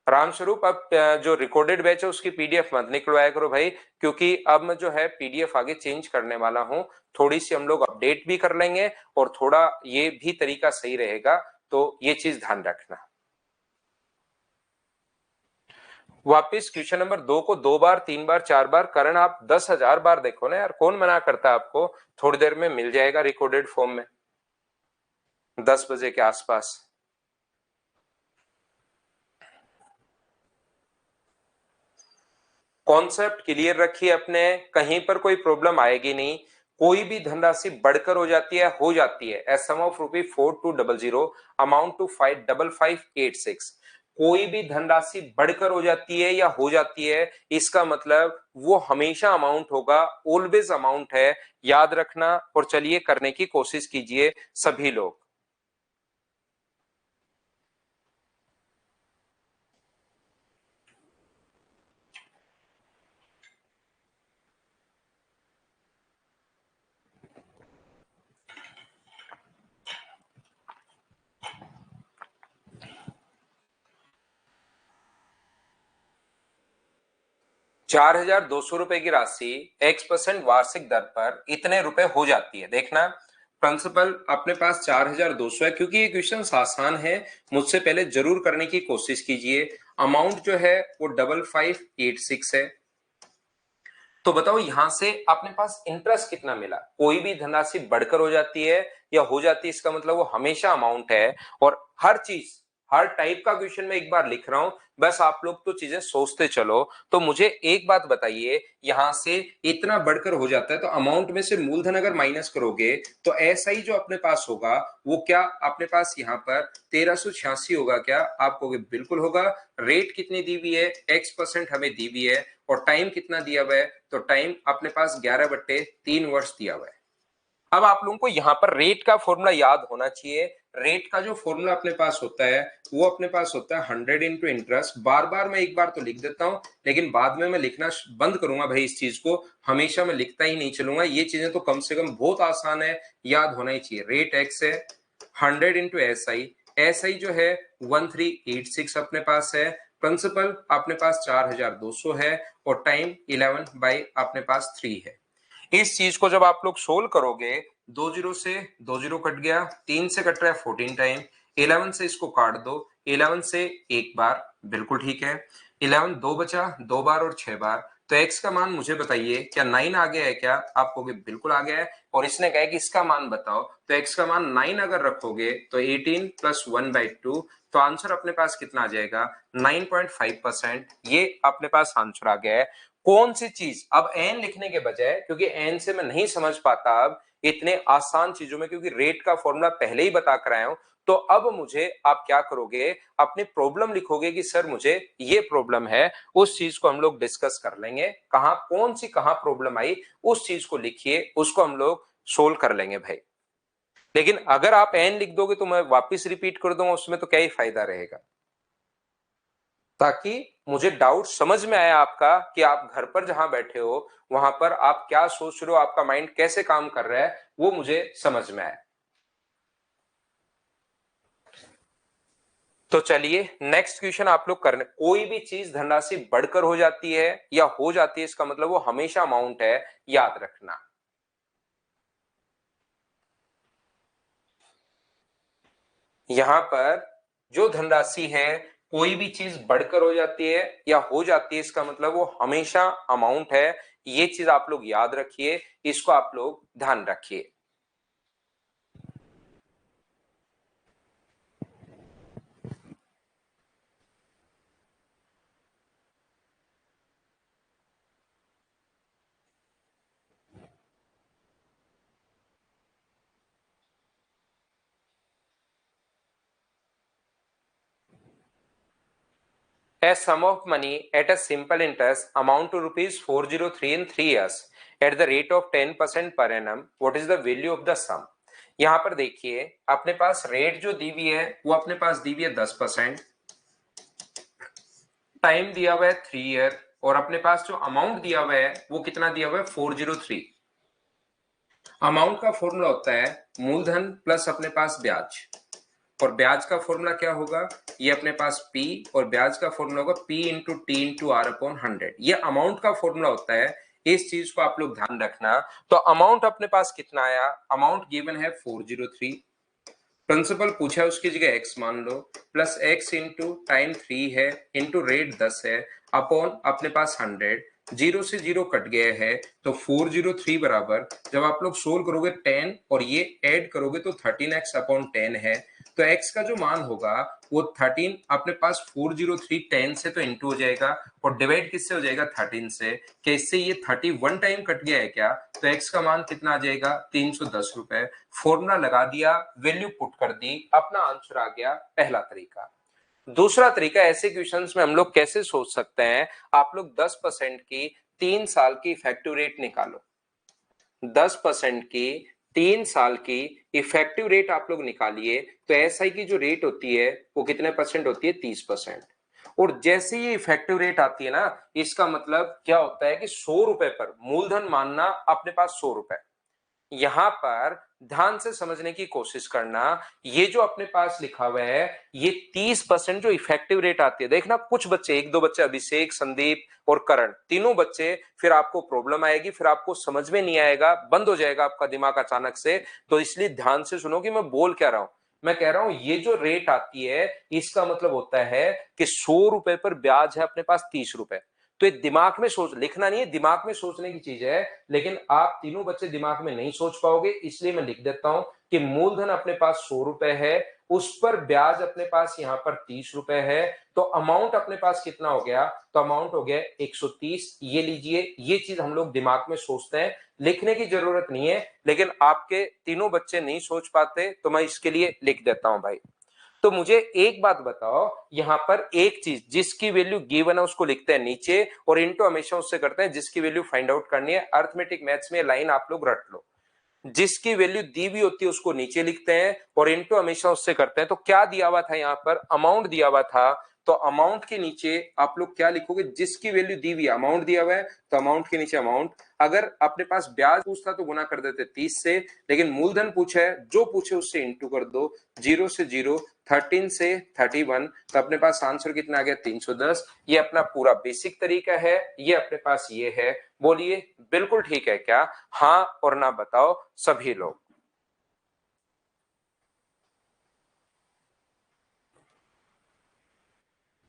रामस्वरूप, अब जो रिकॉर्डेड बैच है उसकी PDF मत निकलवाया करो भाई, क्योंकि अब मैं जो है PDF आगे चेंज करने वाला हूं। थोड़ी सी हम लोग अपडेट भी कर लेंगे और थोड़ा ये भी तरीका सही रहेगा, तो ये चीज ध्यान रखना। वापिस क्वेश्चन नंबर 2 को 2 बार 3 बार 4 बार, करण आप 10,000 बार देखो ना यार, कौन मना करता है आपको। थोड़ी देर में मिल जाएगा रिकॉर्डेड फॉर्म में, 10 बजे के आसपास। कॉन्सेप्ट क्लियर रखिए अपने, कहीं पर कोई प्रॉब्लम आएगी नहीं। कोई भी धनराशि बढ़कर हो जाती है as sum of ₹4200 amount to 55586। कोई भी धनराशि बढ़कर हो जाती है या हो जाती है, इसका मतलब वो हमेशा अमाउंट होगा, ऑलवेज अमाउंट है, याद रखना। और चलिए करने की कोशिश कीजिए सभी लोग। 4,200 रुपए की राशि X% वार्षिक दर पर इतने रुपए हो जाती है। देखना प्रिंसिपल अपने पास 4,200 है, क्योंकि ये क्वेश्चन आसान है, मुझसे पहले जरूर करने की कोशिश कीजिए। अमाउंट जो है वो 5586 है। तो बताओ यहां से अपने पास इंटरेस्ट कितना मिला। कोई भी धनराशि बढ़कर हो जाती है या हो जाती है, इसका मतलब वो हमेशा अमाउंट है। और हर चीज, हर टाइप का क्वेश्चन में एक बार लिख रहा हूं, बस आप लोग तो चीजें सोचते चलो। तो मुझे एक बात बताइए, यहां से इतना बढ़कर हो जाता है तो अमाउंट में से मूलधन अगर माइनस करोगे तो ऐसा ही जो अपने पास होगा वो क्या अपने पास यहाँ पर 1386 होगा क्या? आप कहोगे बिल्कुल होगा। रेट कितनी दी हुई है? X% हमें दी हुई है। और टाइम कितना दिया हुआ है? तो टाइम अपने पास 11/3 वर्ष दिया हुआ है। अब आप लोगों को यहां पर रेट का फॉर्मूला याद होना चाहिए। रेट का जो फॉर्मूला अपने पास होता है वो अपने पास होता है 100 इंटू इंटरेस्ट। बार बार मैं एक बार तो लिख देता हूं, लेकिन बाद में मैं लिखना बंद करूंगा भाई। इस चीज को हमेशा मैं लिखता ही नहीं चलूंगा, ये चीजें तो कम से कम बहुत आसान है, याद होना ही चाहिए। रेट एक्स है, 100 इंटू SI जो है 1386 अपने पास है। प्रिंसिपल अपने पास 4,200 है और टाइम 11 बाई अपने पास 3 है। इस चीज को जब आप लोग सोल्व करोगे, 2 जीरो से 2 जीरो कट गया, 3 से कट रहा है 14 टाइम, 11 से इसको काट दो, 11 से एक बार, बिल्कुल ठीक है, 11 दो बचा, 2 बार और 6 बार। तो x का मान मुझे बताइए, क्या 9 आ गया है क्या? आप कहोगे बिल्कुल आ गया है। और इसने कहा कि इसका मान बताओ, तो x का मान 9 अगर रखोगे तो 18 प्लस 1/2, तो आंसर अपने पास कितना आ जाएगा? 9.5%। ये अपने पास आंसर आ गया है। कौन सी चीज अब एन लिखने के बजाय, क्योंकि एन से मैं नहीं समझ पाता अब इतने आसान चीजों में, क्योंकि रेट का फॉर्मूला पहले ही बता कर आया हूं, तो अब मुझे आप क्या करोगे, अपनी प्रॉब्लम लिखोगे कि सर मुझे ये प्रॉब्लम है। उस चीज को हम लोग डिस्कस कर लेंगे, कहां कौन सी कहां प्रॉब्लम आई, उस चीज को लिखिए, उसको हम लोग सोल्व कर लेंगे भाई। लेकिन अगर आप एन लिख दोगे तो मैं वापस रिपीट कर दूंगा, उसमें तो क्या ही फायदा रहेगा। ताकि मुझे डाउट समझ में आया आपका, कि आप घर पर जहां बैठे हो वहां पर आप क्या सोच रहे हो, आपका माइंड कैसे काम कर रहा है, वो मुझे समझ में आया। तो चलिए नेक्स्ट क्वेश्चन आप लोग करने। कोई भी चीज धनराशि बढ़कर हो जाती है या हो जाती है, इसका मतलब वो हमेशा अमाउंट है, याद रखना। यहां पर जो धनराशि है, कोई भी चीज बढ़कर हो जाती है या हो जाती है, इसका मतलब वो हमेशा अमाउंट है। ये चीज आप लोग याद रखिए, इसको आप लोग ध्यान रखिए। A sum of money at a simple interest amount to rupees 403 in 3 years at the rate of 10% per annum. What is the value of the sum? यहां पर देखिए, अपने पास रेट जो दी हुई है वो अपने पास दी हुई है 10%, टाइम दिया हुआ है 3 ईयर, और अपने पास जो अमाउंट दिया हुआ है वो कितना दिया हुआ है? 403। अमाउंट का फॉर्मूला होता है मूलधन प्लस अपने पास ब्याज, और ब्याज का फॉर्मूला क्या होगा? ये अपने पास P, और ब्याज का फॉर्मूला होगा P into T into R upon 100। ये अमाउंट का फॉर्मूला होता है, इस चीज को आप लोग ध्यान रखना। तो अमाउंट अपने पास कितना आया? अमाउंट गिवन है 403, प्रिंसिपल पूछा है उसकी जगह x मान लो, प्लस x इंटू टाइम 3 है, इंटू रेट 10 है, अपॉन अपने पास 100। जीरो से जीरो कट गया है, तो 403 बराबर, जब आप लोग सोल्व करोगे 10 और ये ऐड करोगे तो 13x अपॉन 10 है। तो x का जो मान होगा वो 13 अपने पास 403 10 से तो इंटू हो जाएगा, और डिवाइड किससे हो जाएगा? 13 से। क्या इससे ये 31 टाइम कट गया है क्या? तो x का मान कितना आ जाएगा? 310 रुपए। फॉर्मूला लगा दिया, वैल्यू पुट कर दी, अपना आंसर आ गया। पहला तरीका। दूसरा तरीका, ऐसे क्वेश्चंस में हम लोग कैसे सोच सकते हैं? आप लोग 10% की 3 साल की इफेक्टिव रेट निकालो। 10% की 3 साल की इफेक्टिव रेट आप लोग निकालिए, तो एसआई की जो रेट होती है वो कितने परसेंट होती है? 30%। और जैसे ये इफेक्टिव रेट आती है ना, इसका मतलब क्या होता है कि 100 रुपए पर मूलधन मानना अपने पास 100 रुपए। यहां पर ध्यान से समझने की कोशिश करना, ये जो अपने पास लिखा हुआ है ये 30% जो इफेक्टिव रेट आती है, देखना कुछ बच्चे, एक दो बच्चे, अभिषेक, संदीप और करण, तीनों बच्चे, फिर आपको प्रॉब्लम आएगी, फिर आपको समझ में नहीं आएगा, बंद हो जाएगा आपका दिमाग अचानक से। तो इसलिए ध्यान से सुनो कि मैं बोल क्या रहा हूं। मैं कह रहा हूं ये जो रेट आती है, इसका मतलब होता है कि 100 रुपए पर ब्याज है अपने पास 30 रुपए। तो ये दिमाग में सोच, लिखना नहीं है, दिमाग में सोचने की चीज है। लेकिन आप तीनों बच्चे दिमाग में नहीं सोच पाओगे, इसलिए मैं लिख देता हूं कि मूलधन अपने पास 100 रुपए है, उस पर ब्याज अपने पास यहां पर 30 रुपए है। तो अमाउंट अपने पास कितना हो गया? तो अमाउंट हो गया 130। ये लीजिए, ये चीज हम लोग दिमाग में सोचते हैं, लिखने की जरूरत नहीं है। लेकिन आपके तीनों बच्चे नहीं सोच पाते, तो मैं इसके लिए लिख देता हूं भाई। तो मुझे एक बात बताओ, यहां पर एक चीज, जिसकी वैल्यू गिवन है उसको लिखते हैं नीचे, और इनटू हमेशा उससे करते हैं जिसकी वैल्यू फाइंड आउट करनी है। अर्थमेटिक मैथ्स में लाइन आप लोग रट लो, जिसकी वैल्यू दी हुई होती है उसको नीचे लिखते हैं और इनटू हमेशा उससे करते हैं। तो क्या दिया हुआ था? यहां पर अमाउंट दिया हुआ था तो अमाउंट के नीचे आप लोग क्या लिखोगे, जिसकी वैल्यू दी हुई है, अमाउंट दिया हुआ है तो अमाउंट के नीचे अमाउंट। अगर अपने पास ब्याज पूछता तो गुना कर देते 30 से, लेकिन मूलधन पूछा है, जो पूछे उससे इंटू कर दो, 0 से 0, 13 से 31, तो अपने पास आंसर कितना आ गया 310। ये अपना पूरा बेसिक तरीका है, ये अपने पास ये है। बोलिए बिल्कुल ठीक है क्या? हाँ और ना बताओ सभी लोग।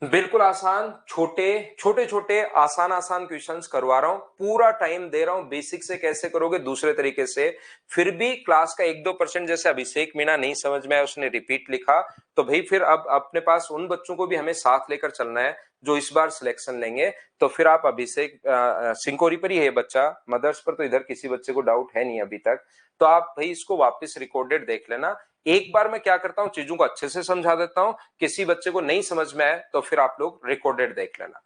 बिल्कुल आसान, छोटे छोटे छोटे आसान आसान क्वेश्चंस करवा रहा हूं, पूरा टाइम दे रहा हूं। बेसिक से कैसे करोगे दूसरे तरीके से, फिर भी क्लास का 1-2% जैसे अभिषेक मीणा नहीं समझ में आया, उसने रिपीट लिखा, तो भाई फिर अब अपने पास उन बच्चों को भी हमें साथ लेकर चलना है जो इस बार सिलेक्शन लेंगे। तो फिर आप अभिषेक सिंकोरी पर ही है बच्चा, मदर्स पर तो इधर किसी बच्चे को डाउट है नहीं अभी तक, तो आप भाई इसको वापस रिकॉर्डेड देख लेना। एक बार मैं क्या करता हूं, चीजों को अच्छे से समझा देता हूं, किसी बच्चे को नहीं समझ में आए तो फिर आप लोग रिकॉर्डेड देख लेना।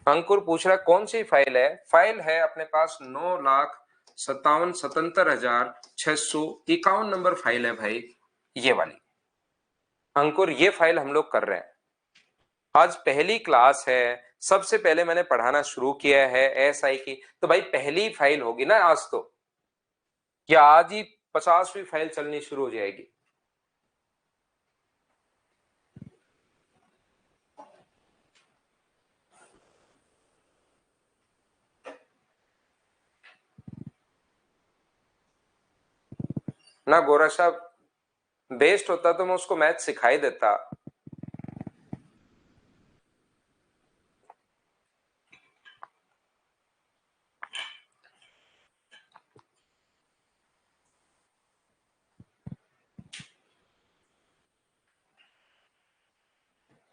अंकुर पूछ रहा है कौन सी फाइल है? फाइल है अपने पास 9,57,77,651 नंबर फाइल है भाई, ये वाली। अंकुर ये फाइल हम लोग कर रहे हैं, आज पहली क्लास है, सबसे पहले मैंने पढ़ाना शुरू किया है एसआई की, तो भाई पहली फाइल होगी ना आज तो, या आज ही 50वीं फाइल चलनी शुरू हो जाएगी? ना गोरा साहब, बेस्ट होता तो मैं उसको मैथ सिखाई देता।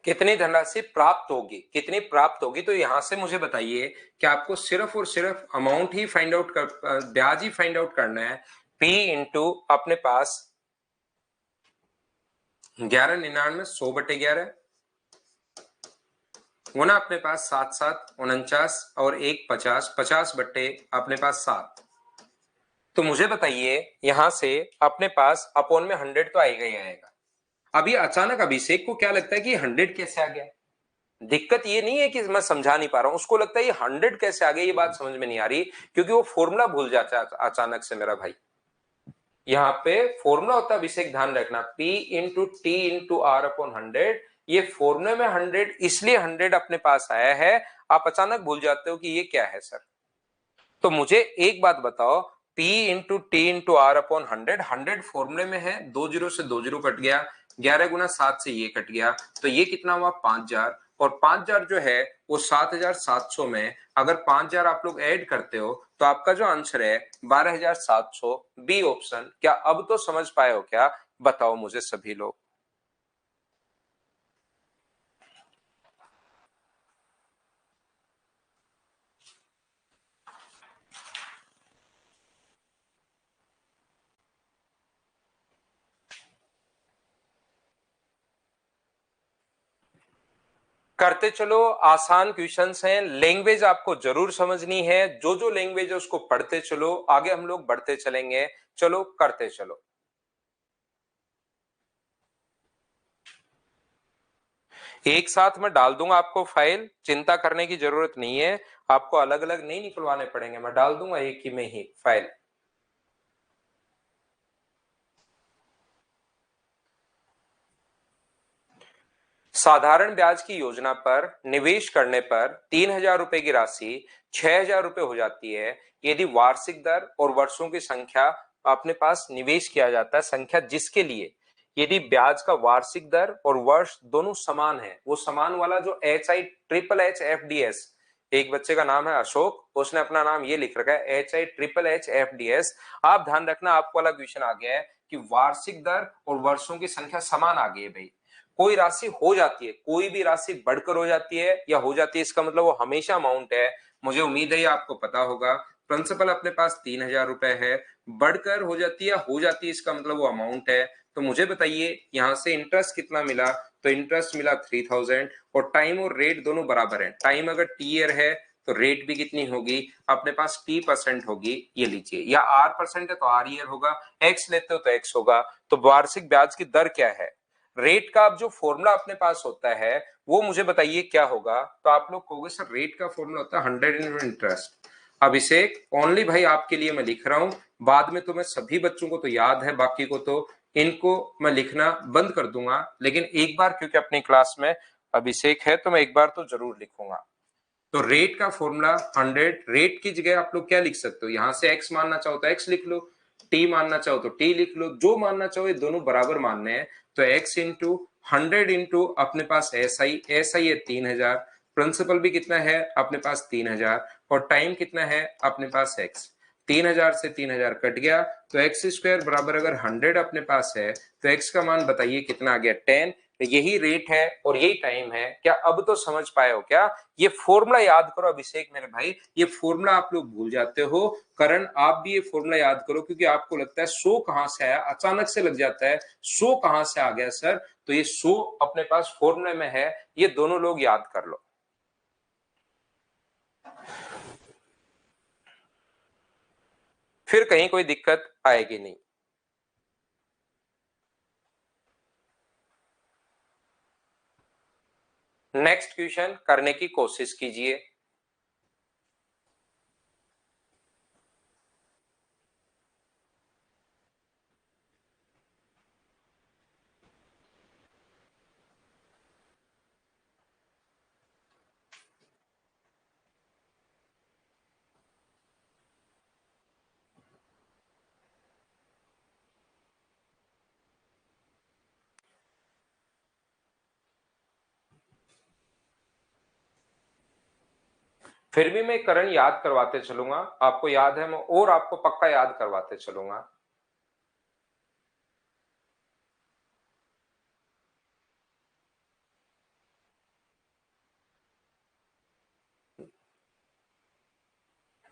कितनी धनराशि प्राप्त होगी, कितनी प्राप्त होगी, तो यहां से मुझे बताइए कि आपको सिर्फ और सिर्फ अमाउंट ही फाइंड आउट कर, ब्याज ही फाइंड आउट करना है। P इंटू अपने पास 1199, 100/11, वो ना अपने पास 7-7-49 और 1-50, 50 अपने पास 7। तो मुझे बताइए यहां से अपने पास अपॉन में 100 तो आएगा ही आएगा। अभी अचानक अभिषेक को क्या लगता है कि 100 कैसे आ गया? दिक्कत ये नहीं है कि मैं समझा नहीं पा रहा हूं, उसको लगता है ये 100 कैसे आ गया, ये बात समझ में नहीं आ रही, क्योंकि वो फॉर्मूला भूल जाता है अचानक से मेरा भाई। यहाँ पे फॉर्मूला होता है अभिषेक, ध्यान रखना, P into T into R upon 100। ये फॉर्मूले में 100 इसलिए 100 अपने पास आया है, आप अचानक भूल जाते हो कि ये क्या है सर। तो मुझे एक बात बताओ, P into T into R upon 100, 100 फॉर्मूले में है, 2 जीरो से 2 जीरो कट गया, 11 गुना 7 से ये कट गया, तो ये कितना हुआ 5000, और 5000 जो है वो 7700 में अगर 5000 आप लोग ऐड करते हो तो आपका जो आंसर है 12700, बी ऑप्शन। क्या अब तो समझ पाए हो क्या? बताओ मुझे सभी लोग। करते चलो, आसान क्वेश्चंस हैं, लैंग्वेज आपको जरूर समझनी है, जो जो लैंग्वेज है उसको पढ़ते चलो, आगे हम लोग बढ़ते चलेंगे। चलो करते चलो। एक साथ मैं डाल दूंगा आपको फाइल, चिंता करने की जरूरत नहीं है, आपको अलग अलग नहीं निकलवाने पड़ेंगे, मैं डाल दूंगा एक ही में ही फाइल। साधारण ब्याज की योजना पर निवेश करने पर 3,000 रुपए की राशि 6,000 रुपए हो जाती है यदि वार्षिक दर और वर्षों की संख्या अपने पास निवेश किया जाता है, संख्या जिसके लिए यदि ब्याज का वार्षिक दर और वर्ष दोनों समान है, वो समान वाला जो HIHHFDS, एक बच्चे का नाम है अशोक, उसने अपना नाम ये लिख रखा है HIHHFDS। आप ध्यान रखना, आपको वाला क्वेश्चन आ गया है कि वार्षिक दर और वर्षों की संख्या समान आ गई है भाई। कोई राशि हो जाती है, कोई भी राशि बढ़कर हो जाती है या हो जाती है, इसका मतलब वो हमेशा अमाउंट है। मुझे उम्मीद है ये आपको पता होगा। प्रिंसिपल अपने पास 3,000 रुपए है, बढ़कर हो जाती है इसका मतलब वो अमाउंट है। तो मुझे बताइए यहां से इंटरेस्ट कितना मिला, तो इंटरेस्ट मिला 3,000, और टाइम और रेट दोनों बराबर है, टाइम अगर टी ईयर है तो रेट भी कितनी होगी अपने पास, T% होगी, ये लीजिए, या R% है तो R ईयर होगा, X लेते हो तो X होगा। तो वार्षिक ब्याज की दर क्या है? रेट का अब जो फॉर्मूला अपने पास होता है वो मुझे बताइए क्या होगा। तो आप लोग कहोगे सर रेट का फॉर्मूला होता है 100 इंटू इंटरेस्ट। अभिषेक ओनली भाई आपके लिए मैं लिख रहा हूं, बाद में तो मैं सभी बच्चों को तो याद है, बाकी को तो इनको मैं लिखना बंद कर दूंगा, लेकिन एक बार क्योंकि अपनी क्लास में अभिषेक है तो मैं एक बार तो जरूर लिखूंगा। तो रेट का फॉर्मूला 100, रेट की जगह आप लोग क्या लिख सकते हो, यहां से x मानना चाहो तो x लिख लो, t मानना चाहो तो t लिख लो, जो मानना चाहो ये दोनों बराबर मानने हैं। तो x इंटू 100 इंटू अपने पास एस आई है 3000, प्रिंसिपल भी कितना है अपने पास 3000, और टाइम कितना है अपने पास x। 3000 से 3000 कट गया तो एक्स स्क्वायर बराबर अगर 100 अपने पास है तो x का मान बताइए कितना आ गया 10। यही रेट है और यही टाइम है। क्या अब तो समझ पाए हो क्या? ये फॉर्मूला याद करो अभिषेक मेरे भाई, ये फॉर्मूला आप लोग भूल जाते हो। करण आप भी ये फॉर्मूला याद करो, क्योंकि आपको लगता है 100 कहां से आया, अचानक से लग जाता है 100 कहां से आ गया सर। तो ये 100 अपने पास फॉर्मूले में है, ये दोनों लोग याद कर लो। फिर कहीं कोई दिक्कत आएगी नहीं। नेक्स्ट क्वेश्चन करने की कोशिश कीजिए। फिर भी मैं करण याद करवाते चलूंगा, आपको याद है मैं और आपको पक्का याद करवाते चलूंगा।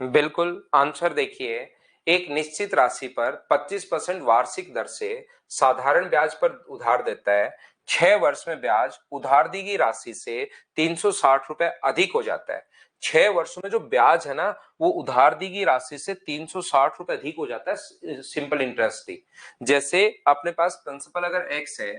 बिल्कुल आंसर देखिए, एक निश्चित राशि पर 25% वार्षिक दर से साधारण ब्याज पर उधार देता है। 6 वर्ष में ब्याज उधार दी गई राशि से 360 रुपए अधिक हो जाता है। 6 वर्षों में जो ब्याज है ना वो उधार दी गई राशि से 360 रुपए अधिक हो जाता है, सिंपल इंटरेस्ट ही। जैसे अपने पास प्रिंसिपल अगर एक्स है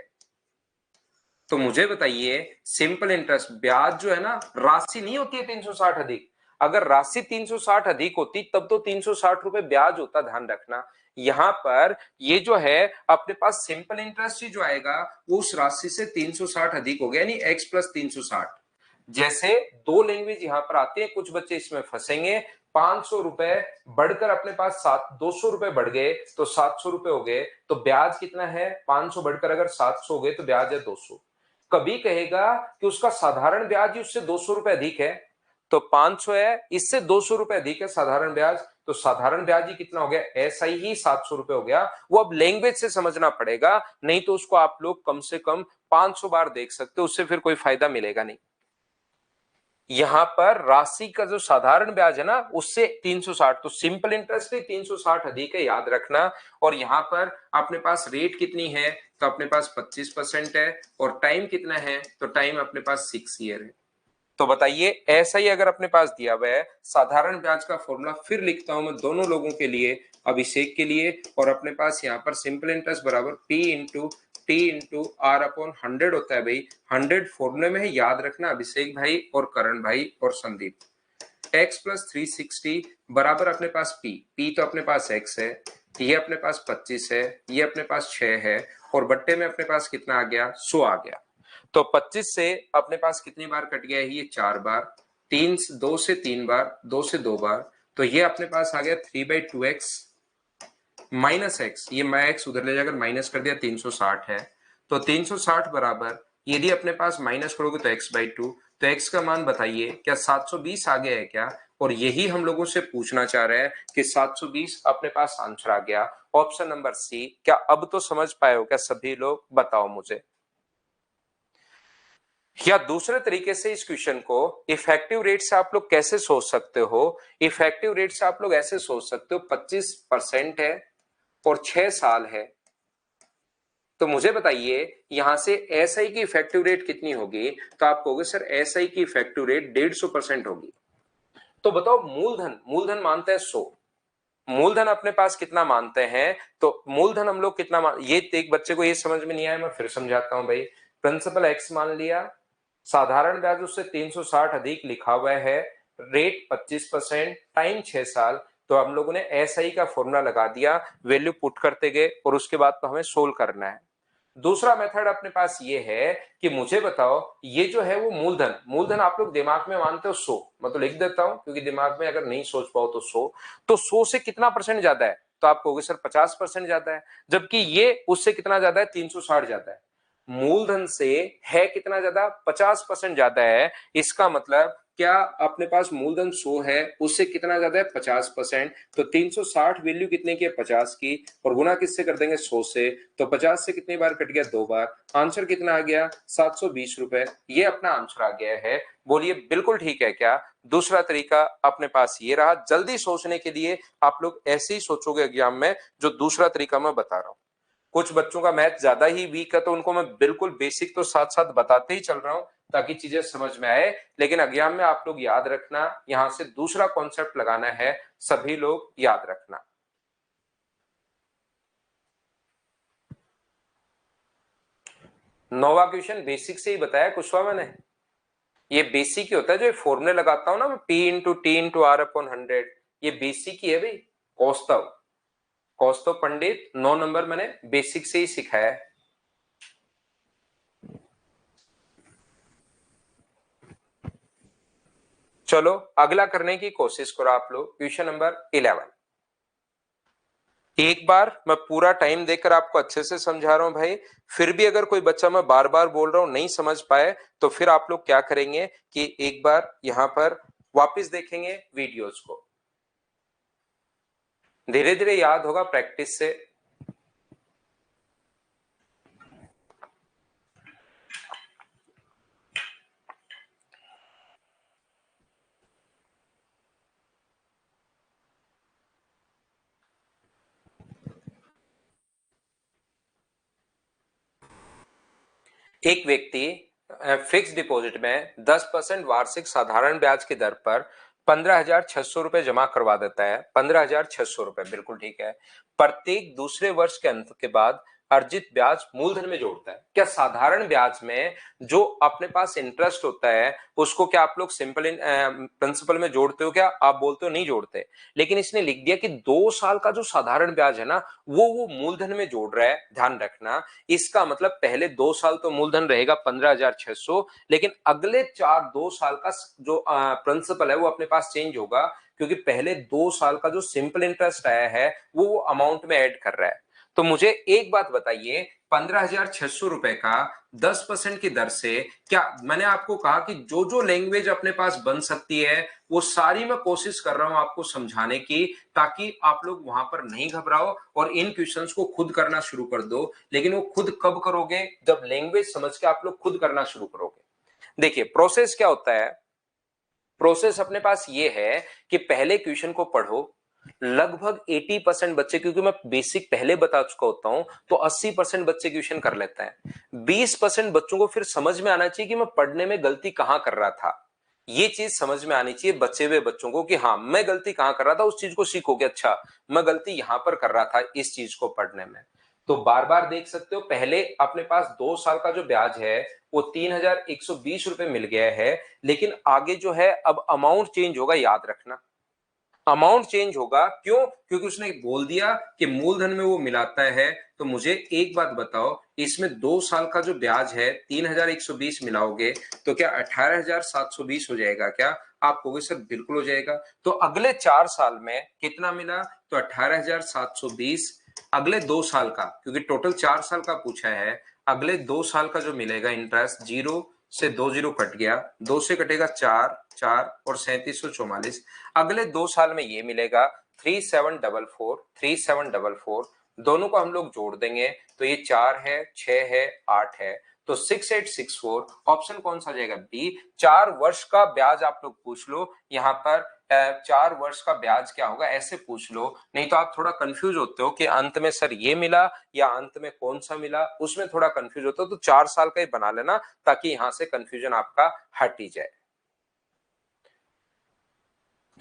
तो मुझे बताइए सिंपल इंटरेस्ट ब्याज जो है ना राशि नहीं होती है 360 अधिक। अगर राशि 360 अधिक होती तब तो 360 रुपए ब्याज होता, ध्यान रखना। यहां पर ये जो है अपने पास सिंपल इंटरेस्ट ही जो आएगा वो उस राशि से 360 अधिक हो गया, यानी x प्लस 360। जैसे दो लैंग्वेज यहां पर आते हैं, कुछ बच्चे इसमें फंसेंगे। 500 रुपए बढ़कर अपने पास 200 रुपए बढ़ गए तो 700 रुपए हो गए, तो ब्याज कितना है 500 बढ़कर अगर 700 हो गए तो ब्याज है 200। कभी कहेगा कि उसका साधारण ब्याज ही उससे 200 रुपए अधिक है, तो 500 है इससे 200 रुपए अधिक है साधारण ब्याज, तो साधारण ब्याज ही कितना हो गया ऐसा ही 700 रुपए हो गया। वो अब लैंग्वेज से समझना पड़ेगा, नहीं तो उसको आप लोग कम से कम 500 बार देख सकते हो, उससे फिर कोई फायदा मिलेगा नहीं। यहां पर राशि का जो साधारण ब्याज है ना उससे 360, तो सिंपल इंटरेस्ट ही 360 अधिक है, याद रखना। और यहां पर अपने पास रेट कितनी है तो अपने पास 25% है, और टाइम कितना है तो टाइम अपने पास 6 ईयर है। तो बताइए ऐसा ही अगर अपने पास दिया हुआ है साधारण ब्याज का फॉर्मूला फिर लिखता हूं मैं दोनों लोगों के लिए, अभिषेक के लिए, और अपने पास यहाँ पर सिंपल इंटरेस्ट बराबर P into T into R upon 100 होता है भाई। 100 फॉर्मूले में है, याद रखना अभिषेक भाई और करण भाई और संदीप। x प्लस 360 बराबर अपने पास p तो अपने पास x है, ये अपने पास 25 है, ये अपने पास 6 है, और बट्टे में अपने पास कितना आ गया 100 आ गया। तो 25 से अपने पास कितनी बार कट गया है ये 4 बार, 2 से 3 बार, 2 से 2 बार, तो ये अपने पास आ गया 3/2x माइनस एक्स, ये मैं एक्स उधर ले जाकर माइनस कर दिया 360 है। तो 360 बराबर यदि अपने पास माइनस करोगे तो x/2, तो x का मान बताइए क्या 720 आ गया है क्या? और यही हम लोगों से पूछना चाह रहे हैं कि 720 अपने पास आंसर आ गया, ऑप्शन नंबर सी। क्या अब तो समझ पाए हो क्या सभी लोग, बताओ मुझे। या दूसरे तरीके से इस क्वेश्चन को इफेक्टिव रेट से आप लोग कैसे सोच सकते हो, इफेक्टिव रेट से आप लोग ऐसे सोच सकते हो 25% है और 6 साल है, तो मुझे बताइए यहां से एसआई की इफेक्टिव रेट कितनी होगी? तो आप कहोगे सर एसआई की इफेक्टिव रेट 150% होगी। तो बताओ मूलधन, मूलधन मानते हैं 100, मूलधन अपने पास कितना मानते हैं, तो मूलधन हम लोग कितना ये एक बच्चे को ये समझ में नहीं आया, मैं फिर समझाता हूं भाई। प्रिंसिपल एक्स मान लिया, साधारण ब्याज उससे 360 अधिक लिखा हुआ है, रेट 25%, टाइम 6 साल। तो हम लोगों ने एसआई का फॉर्मूला लगा दिया, वैल्यू पुट करते गए और उसके बाद तो हमें सोल्व करना है। दूसरा मेथड अपने पास ये है कि मुझे बताओ ये जो है वो मूलधन, मूलधन आप लोग दिमाग में मानते हो 100, मैं तो लिख देता हूं क्योंकि दिमाग में अगर नहीं सोच पाओ तो 100, तो 100 से कितना परसेंट ज्यादा है, तो आप कहोगे सर 50% ज्यादा है, जबकि ये उससे कितना ज्यादा है, 360 ज्यादा है। मूलधन से है कितना ज्यादा, 50% ज्यादा है। इसका मतलब क्या अपने पास मूलधन 100 है, उससे कितना ज्यादा है, 50%। तो 360 वैल्यू कितने की है, 50 की, और गुना किससे कर देंगे, 100 से। तो 50 से कितनी बार कट गया, 2 बार। आंसर कितना आ गया, 720 रुपए। ये अपना आंसर आ गया है। बोलिए बिल्कुल ठीक है क्या? दूसरा तरीका अपने पास ये रहा। जल्दी सोचने के लिए आप लोग ऐसे ही सोचोगे एग्जाम में, जो दूसरा तरीका मैं बता रहा हूं। कुछ बच्चों का मैथ ज्यादा ही वीक है, तो उनको मैं बिल्कुल बेसिक तो साथ साथ बताते ही चल रहा हूं ताकि चीजें समझ में आए। लेकिन एग्जाम में आप लोग याद रखना, यहां से दूसरा कॉन्सेप्ट लगाना है, सभी लोग याद रखना। नौवा क्वेश्चन बेसिक से ही बताया कुशवा मैंने, ये बेसिक ही होता है। जो फॉर्मूले लगाता हूं ना मैं, P into T into R upon 100, ये बेसिक ही है भाई। कौस्तव, कौस्तव पंडित 9 नंबर मैंने बेसिक से ही सिखाया है। चलो अगला करने की कोशिश करो आप लोग, क्वेश्चन नंबर 11। एक बार मैं पूरा टाइम देकर आपको अच्छे से समझा रहा हूं भाई, फिर भी अगर कोई बच्चा मैं बार बार बोल रहा हूं नहीं समझ पाए, तो फिर आप लोग क्या करेंगे कि एक बार यहां पर वापस देखेंगे वीडियोस को, धीरे धीरे याद होगा प्रैक्टिस से। एक व्यक्ति फिक्स डिपॉजिट में 10% वार्षिक साधारण ब्याज की दर पर 15,600 रुपए जमा करवा देता है। 15,600 रुपए बिल्कुल ठीक है। प्रत्येक दूसरे वर्ष के अंत के बाद अर्जित ब्याज मूलधन में जोड़ता है। क्या साधारण ब्याज में जो अपने पास इंटरेस्ट होता है उसको क्या आप लोग सिंपल प्रिंसिपल में जोड़ते हो? क्या आप बोलते हो नहीं जोड़ते? लेकिन इसने लिख दिया कि 2 साल का जो साधारण ब्याज है ना, वो मूलधन में जोड़ रहा है। ध्यान रखना, इसका मतलब पहले 2 साल तो मूलधन रहेगा 15,600, लेकिन अगले 2 साल का जो प्रिंसिपल है वो अपने पास चेंज होगा, क्योंकि पहले 2 साल का जो सिंपल इंटरेस्ट आया है वो अमाउंट में ऐड कर रहा है। तो मुझे एक बात बताइए, 15,600 रुपए का 10% की दर से, क्या मैंने आपको कहा कि जो जो लैंग्वेज अपने पास बन सकती है वो सारी मैं कोशिश कर रहा हूं आपको समझाने की, ताकि आप लोग वहां पर नहीं घबराओ और इन क्वेश्चंस को खुद करना शुरू कर दो। लेकिन वो खुद कब करोगे? जब लैंग्वेज समझ के आप लोग खुद करना शुरू करोगे। देखिए प्रोसेस क्या होता है, प्रोसेस अपने पास ये है कि पहले क्वेश्चन को पढ़ो। लगभग 80% बच्चे, क्योंकि मैं बेसिक पहले बता चुका होता हूं, तो 80% बच्चे क्वेश्चन कर लेते हैं। 20% बच्चों को फिर समझ में आना चाहिए कि मैं पढ़ने में गलती कहां कर रहा था। ये चीज समझ में आनी चाहिए बचे हुए बच्चों को कि हाँ मैं गलती कहां कर रहा था, उस चीज को सीखो कि अच्छा मैं गलती यहां पर कर रहा था इस चीज को पढ़ने में। तो बार बार देख सकते हो, पहले अपने पास 2 साल का जो ब्याज है वो 3,120 रुपए मिल गया है। लेकिन आगे जो है अब अमाउंट चेंज होगा, याद रखना अमाउंट चेंज होगा। क्यों? क्योंकि उसने बोल दिया कि मूलधन में वो मिलाता है। तो मुझे एक बात बताओ, इसमें 2 साल का जो ब्याज है 3,120 मिलाओगे तो क्या 18,720 हो जाएगा क्या? आप कहोगे सर बिल्कुल हो जाएगा। तो अगले 4 साल में कितना मिला? तो 18,720 अगले 2 साल का, क्योंकि टोटल 4 साल का पूछा है। अगले 2 साल का जो मिलेगा इंटरेस्ट, जीरो से 2 जीरो कट गया, 2 से कटेगा 4, 4 और 3744। अगले 2 साल में ये मिलेगा 3744, 3744। दोनों को हम लोग जोड़ देंगे तो ये 4 है, 6 है, 8 है, तो 6864। ऑप्शन कौन सा जाएगा? बी। 4 वर्ष का ब्याज आप लोग पूछ लो यहाँ पर, 4 वर्ष का ब्याज क्या होगा ऐसे पूछ लो। नहीं तो आप थोड़ा कंफ्यूज होते हो कि अंत में सर ये मिला या अंत में कौन सा मिला, उसमें थोड़ा कंफ्यूज होते हो। तो 4 साल का ही बना लेना ताकि यहां से कंफ्यूजन आपका हट ही जाए।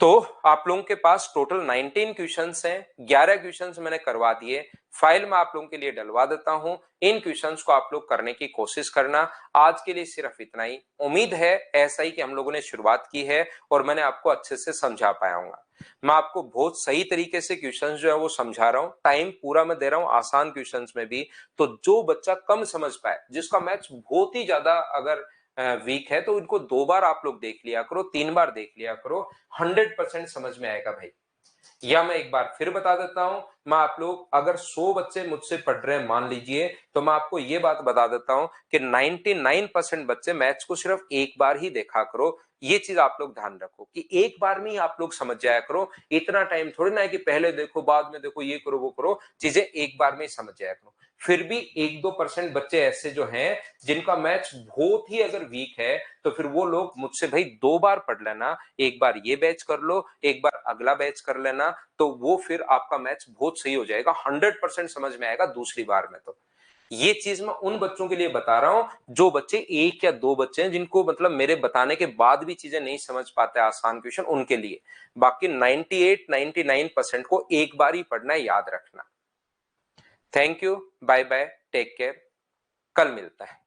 तो आप लोगों के पास टोटल 19 क्वेश्चंस हैं, 11 क्वेश्चंस मैंने करवा दिए, फाइल में आप लोगों के लिए डलवा देता हूं। इन क्वेश्चंस को आप लोग करने की कोशिश करना। आज के लिए सिर्फ इतना ही। उम्मीद है ऐसा ही कि हम लोगों ने शुरुआत की है और मैंने आपको अच्छे से समझा पाया हूँ। मैं आपको बहुत सही तरीके से क्वेश्चंस जो है वो समझा रहा हूँ, टाइम पूरा मैं दे रहा हूँ आसान क्वेश्चंस में भी। तो जो बच्चा कम समझ पाए, जिसका मैथ्स बहुत ही ज्यादा अगर वीक है, तो इनको 2 बार आप लोग देख लिया करो, 3 बार देख लिया करो, 100% समझ में आएगा भाई। या मैं एक बार फिर बता देता हूं, मैं आप लोग अगर 100 बच्चे मुझसे पढ़ रहे हैं मान लीजिए, तो मैं आपको ये बात बता देता हूं कि 99% बच्चे मैथ्स को सिर्फ एक बार ही देखा करो। ये चीज आप लोग ध्यान रखो कि एक बार में ही आप लोग समझ जाया करो। इतना टाइम थोड़ी ना है कि पहले देखो बाद में देखो, ये करो वो करो, चीजें एक बार में ही समझ जाया करो। फिर भी 1-2% बच्चे ऐसे जो हैं जिनका मैथ्स बहुत ही अगर वीक है, तो फिर वो लोग मुझसे भाई 2 बार पढ़ लेना, एक बार ये बैच कर लो, एक बार अगला बैच कर लेना, तो वो फिर आपका मैथ्स बहुत सही हो जाएगा, 100% समझ में आएगा दूसरी बार में। तो ये चीज मैं उन बच्चों के लिए बता रहा हूं जो बच्चे 1 या 2 बच्चे हैं जिनको मतलब मेरे बताने के बाद भी चीजें नहीं समझ पाते आसान क्वेश्चन, उनके लिए। बाकी 98-99% को एक बार ही पढ़ना है, याद रखना। Thank you, bye bye, take care, कल मिलता है।